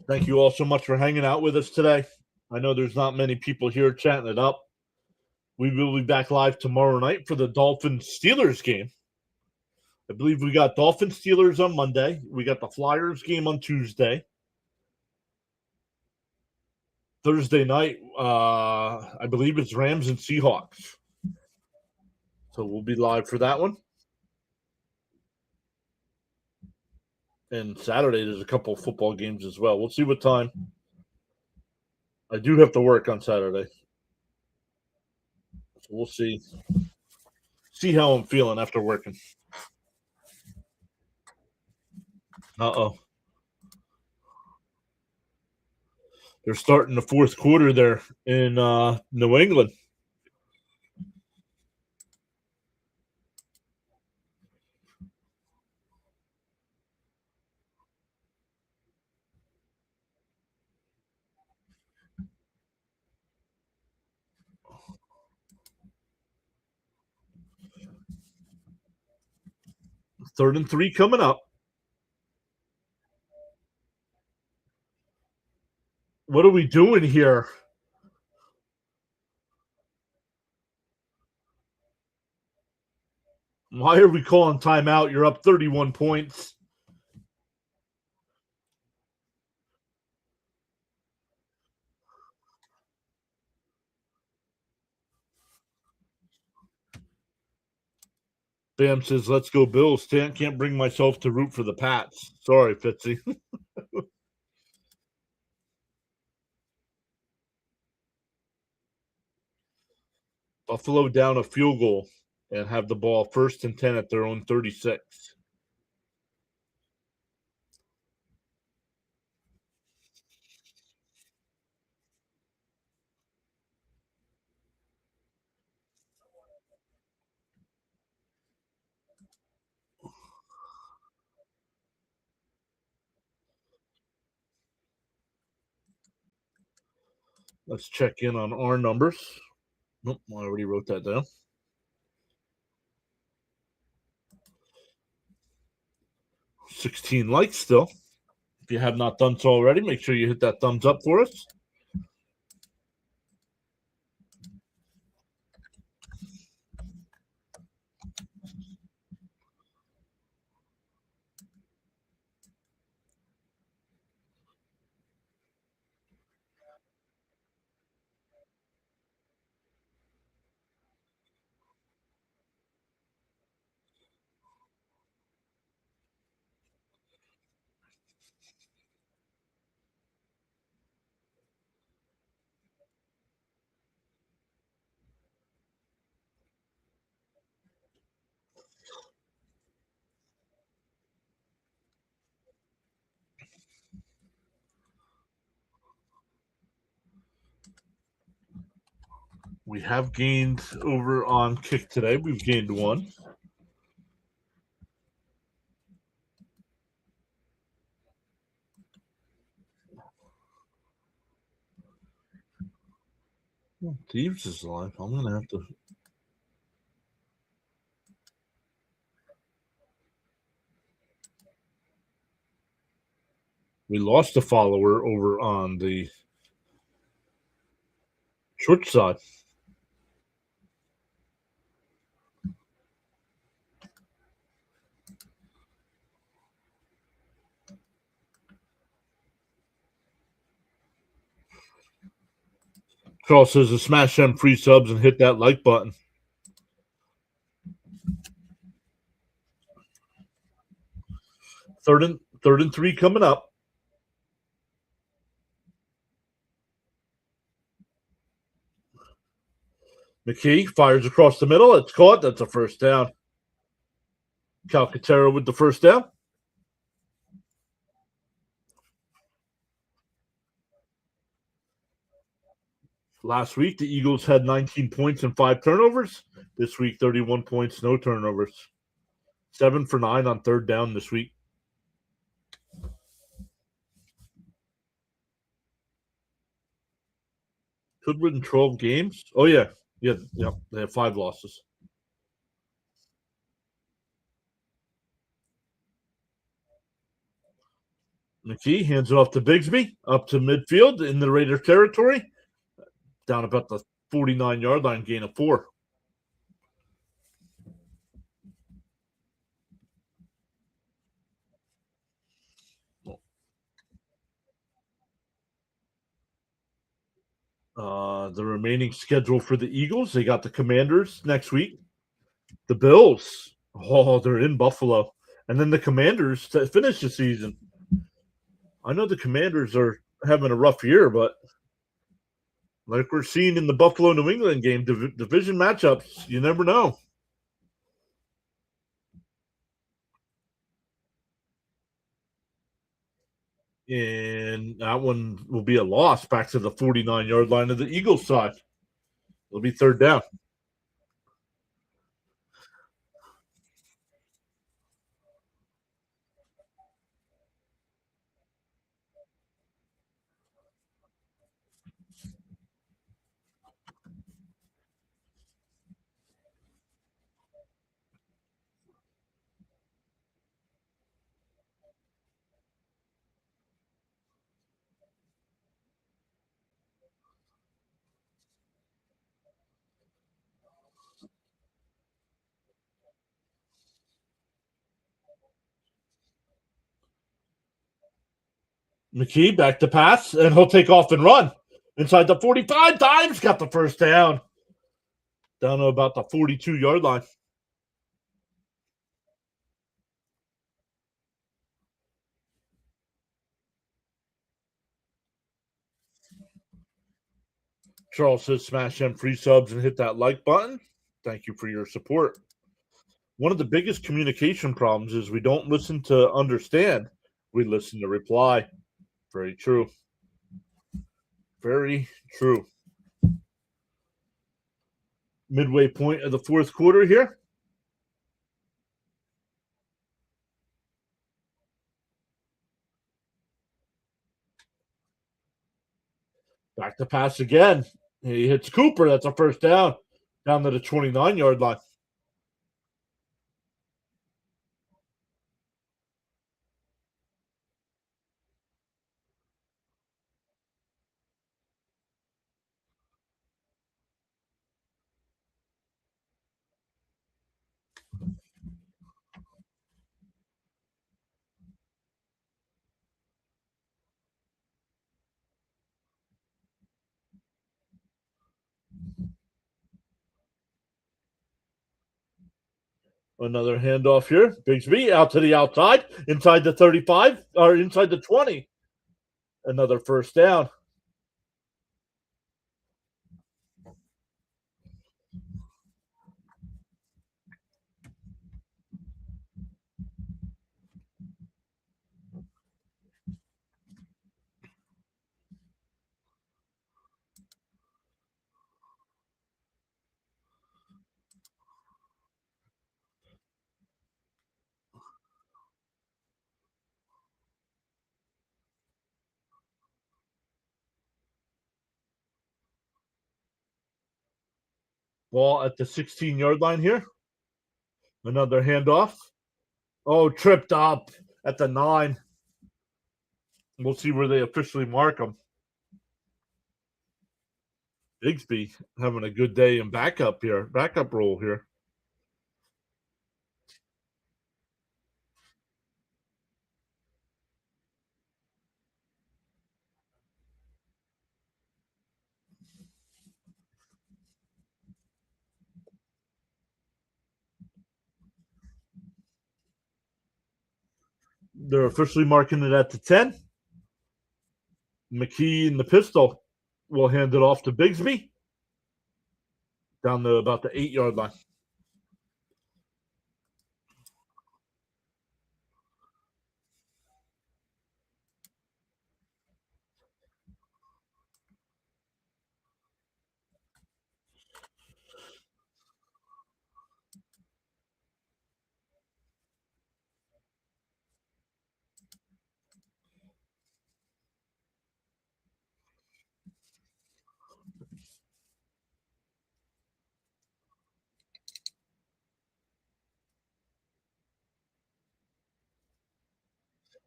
Thank you all so much for hanging out with us today. I know there's not many people here chatting it up. We will be back live tomorrow night for the Dolphins-Steelers game. I believe we got Dolphins-Steelers on Monday. We got the Flyers game on Tuesday. Thursday night, I believe it's Rams and Seahawks. So we'll be live for that one. And Saturday, there's a couple of football games as well. We'll see what time. I do have to work on Saturday. So we'll see. See how I'm feeling after working. Uh-oh. They're starting the fourth quarter there in New England. Third and 3 coming up. What are we doing here? Why are we calling timeout? You're up 31 points. Bam says, let's go Bills. Can't bring myself to root for the Pats. Sorry, Fitzy. Buffalo down a field goal and have the ball 1st and 10 at their own 36. Let's check in on our numbers. Nope, I already wrote that down. 16 likes still. If you have not done so already, make sure you hit that thumbs up for us. We have gained over on kick today. We've gained 1. Thieves is live. I'm going to have to. We lost a follower over on the short side. Carl says to smash them free subs and hit that like button. Third and 3 coming up. McKee fires across the middle. It's caught. That's a first down. Calcaterra with the first down. Last week, the Eagles had 19 points and 5 turnovers. This week, 31 points, no turnovers. 7 for 9 on third down this week. Could win 12 games. Oh, yeah. Yeah. They have 5 losses. McKee hands it off to Bigsby, up to midfield in the Raider territory. Down about the 49-yard line, gain of 4. The remaining schedule for the Eagles, they got the Commanders next week. The Bills, they're in Buffalo. And then the Commanders to finish the season. I know the Commanders are having a rough year, but like we're seeing in the Buffalo-New England game, division matchups, you never know. And that one will be a loss back to the 49-yard line of the Eagles side. It'll be third down. McKee back to pass, and he'll take off and run. Inside the 45, Dimes got the first down. Down to about the 42-yard line. Charles says smash them free subs and hit that like button. Thank you for your support. One of the biggest communication problems is we don't listen to understand. We listen to reply. Very true. Very true. Midway point of the fourth quarter here. Back to pass again. He hits Cooper. That's a first down. Down to the 29-yard line. Another handoff here. Bigsby out to the outside, inside the 35, or inside the 20. Another first down. Ball at the 16-yard line here. Another handoff. Oh, tripped up at the 9. We'll see where they officially mark him. Bigsby having a good day in backup role here. They're officially marking it at the 10. McKee and the pistol will hand it off to Bigsby down to about the 8-yard line.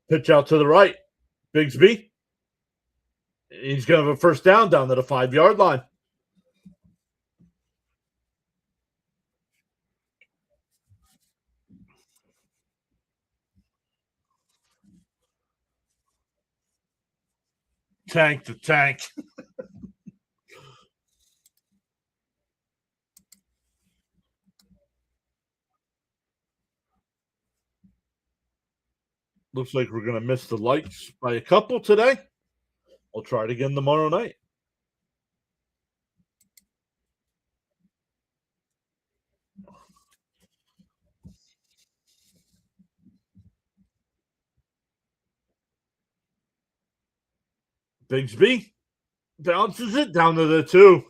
Pitch out to the right. Bigsby. He's going to have a first down to the 5-yard line. Tank to tank. Looks like we're going to miss the lights by a couple today. I'll try it again tomorrow night. Bigsby bounces it down to the 2.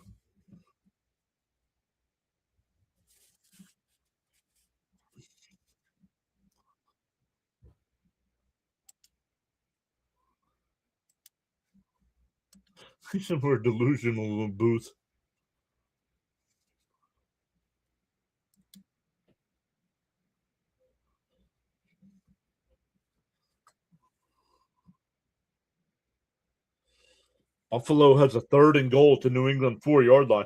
He's somewhere delusional in the booth. Buffalo has a 3rd and goal to New England 4-yard line.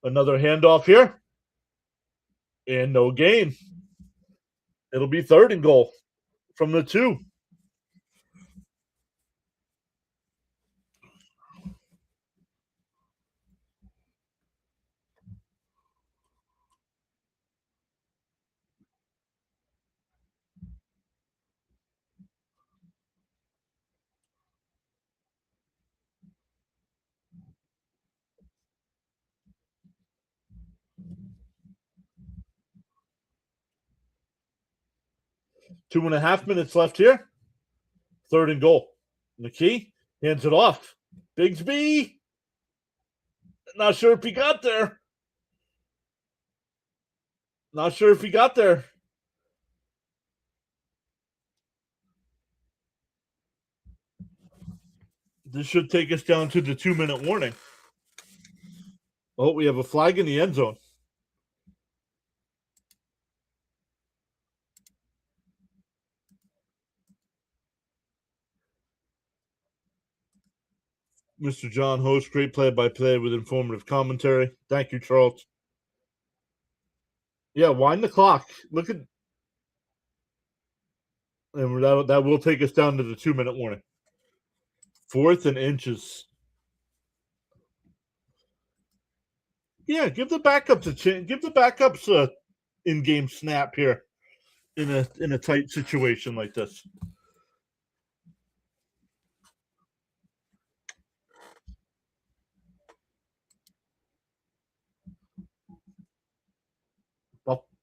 Another handoff here. And no gain. It'll be 3rd and goal from the 2. Two and a half minutes left here. 3rd and goal. McKee hands it off. Bigsby. Not sure if he got there. Not sure if he got there. This should take us down to the 2-minute warning. Oh, we have a flag in the end zone. Mr. John Host, great play-by-play with informative commentary. Thank you, Charles. Yeah, wind the clock. Look at, and that will take us down to the 2-minute warning. 4th and inches. Yeah, give the backups a chance. Give the backups a in-game snap here in a tight situation like this.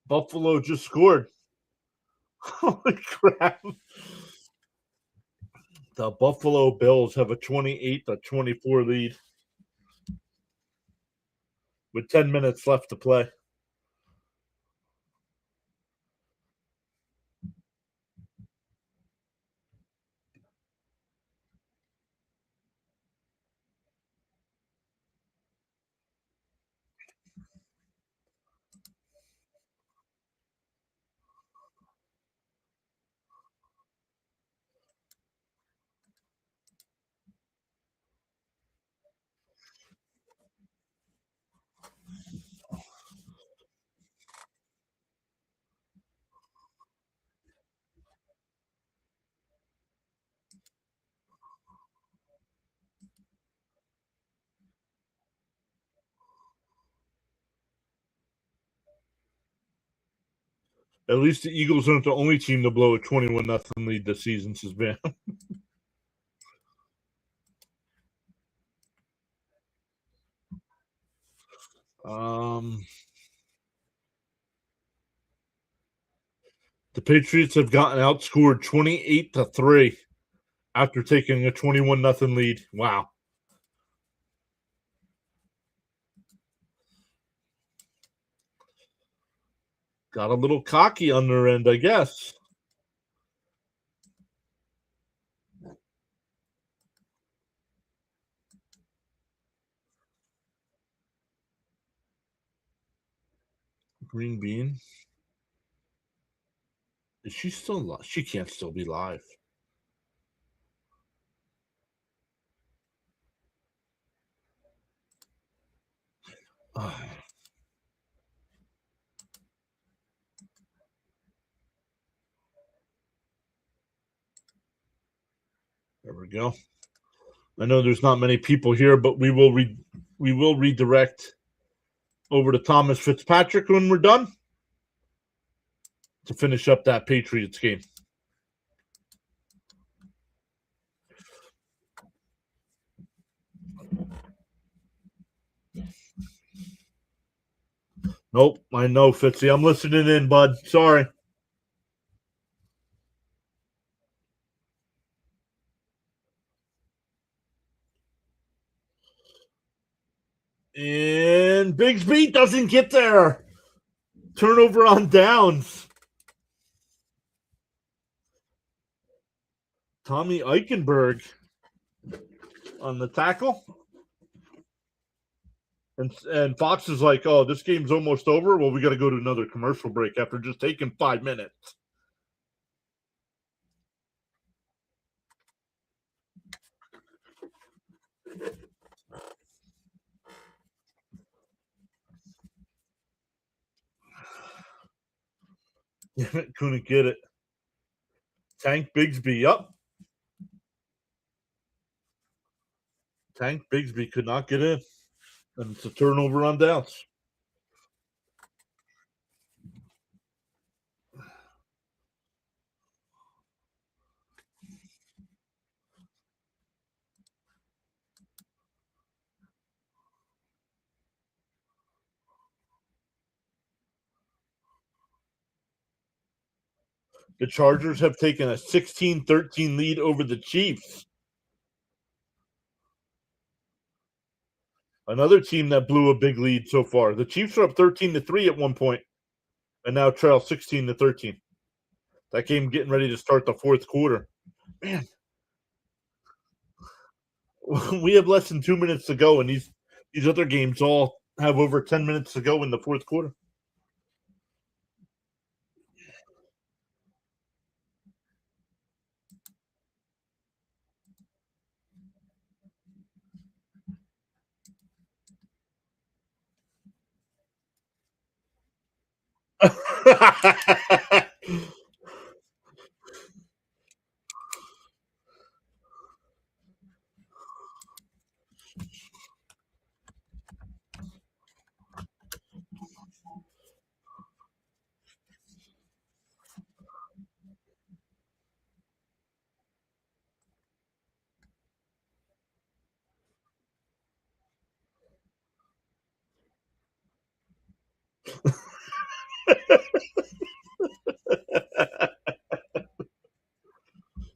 Buffalo just scored. Holy crap. The Buffalo Bills have a 28-24 lead with 10 minutes left to play. At least the Eagles aren't the only team to blow a 21-0 lead this season, says Ben. The Patriots have gotten outscored 28-3 after taking a 21-0 lead. Wow. Got a little cocky on their end, I guess. Green Bean. Is she still live? She can't still be live. There we go. I know there's not many people here, but we will redirect over to Thomas Fitzpatrick when we're done to finish up that Patriots game. Nope, I know, Fitzy. I'm listening in, bud. Sorry. And Bigsby doesn't get there. Turnover on downs. Tommy Eichenberg on the tackle. And Fox is like, oh, this game's almost over. Well, we got to go to another commercial break after just taking 5 minutes. Couldn't get it. Tank Bigsby up. Tank Bigsby could not get in. And it's a turnover on downs. The Chargers have taken a 16-13 lead over the Chiefs. Another team that blew a big lead so far. The Chiefs are up 13-3 at one point, and now trail 16-13. That game getting ready to start the fourth quarter. Man, we have less than 2 minutes to go, and these other games all have over 10 minutes to go in the fourth quarter.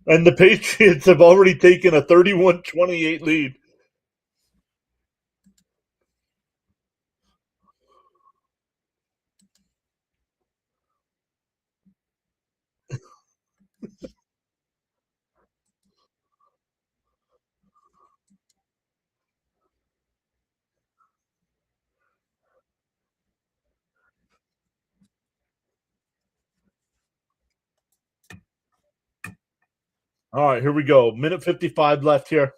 And the Patriots have already taken a 31-28 lead. All right, here we go. Minute 55 left here.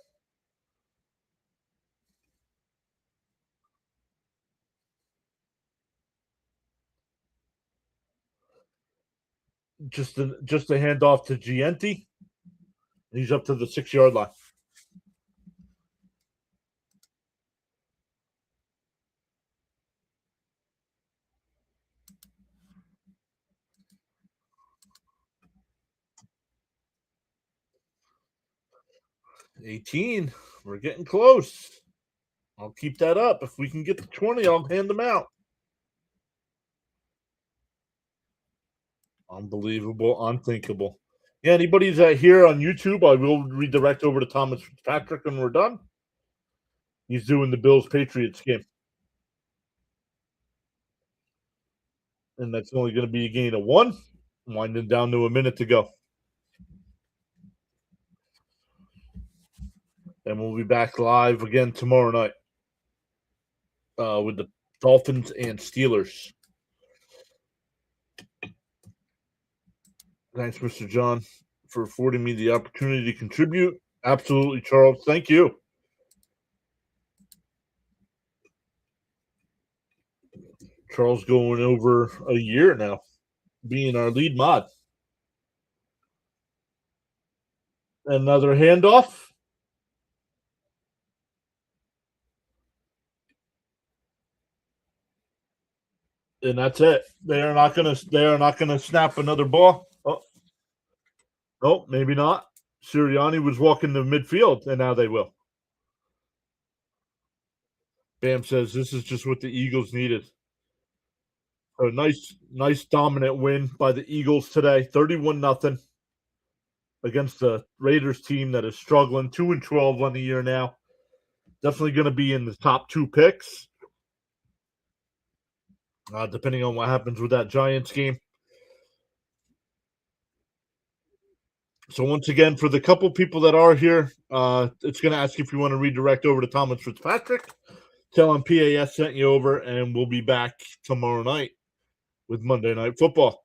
Just a handoff to Gianti. He's up to the 6-yard line. $18. We're getting close. I'll keep that up. If we can get to 20, I'll hand them out. Unbelievable, unthinkable. Yeah, anybody's here on YouTube, I will redirect over to Thomas Patrick when we're done. He's doing the Bills-Patriots game. And that's only going to be a gain of 1. Winding down to a minute to go. And we'll be back live again tomorrow night with the Dolphins and Steelers. Thanks, Mr. John, for affording me the opportunity to contribute. Absolutely, Charles. Thank you. Charles going over a year now, being our lead mod. Another handoff. And that's it. They are not gonna snap another ball. Oh, nope, maybe not. Sirianni was walking to midfield, and now they will. Bam says this is just what the Eagles needed. So nice dominant win by the Eagles today, 31-0 against the Raiders team that is struggling, 2-12 on the year now. Definitely going to be in the top 2 picks, depending on what happens with that Giants game. So once again, for the couple people that are here, it's going to ask if you want to redirect over to Thomas Fitzpatrick. Tell him PAS sent you over, and we'll be back tomorrow night with Monday Night Football.